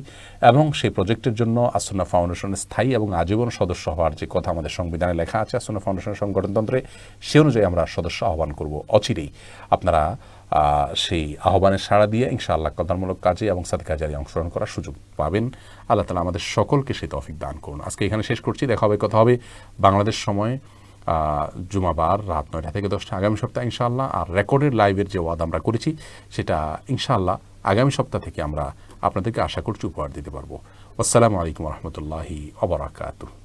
এবং সেই প্রজেক্টের জন্য আসন্না ফাউন্ডেশনের স্থায়ী এবং আজীবন সদস্য হওয়ার যে কথা আমাদের সংবিধানে লেখা আছে আসন্না ফাউন্ডেশনের সংগঠনতন্ত্রে, সে অনুযায়ী আমরা সদস্য আহ্বান করব অচিরেই। আপনারা সেই আহ্বানের সাড়া দিয়ে ইনশাআল্লাহ কল্যাণমূলক কাজে এবং সাদকা জারিয়ায় অংশগ্রহণ করার সুযোগ পাবেন। আল্লাহ তাআলা আমাদের সকলকে সেই তৌফিক দান করুন। আজকে এখানে শেষ করছি। কথা হবে বাংলাদেশ সময় জুমাবার রাত 9টা থেকে 10টা আগামী সপ্তাহে ইনশাআল্লাহ। আর রেকর্ডেড লাইভের যে ওয়াদা আমরা করেছি সেটা ইনশাআল্লাহ আগামী সপ্তাহ থেকে আমরা আপনাদেরকে আশা করছি উপহার দিতে পারবো। আসসালামু আলাইকুম ওয়া রাহমাতুল্লাহি ওয়া বারাকাতুহু।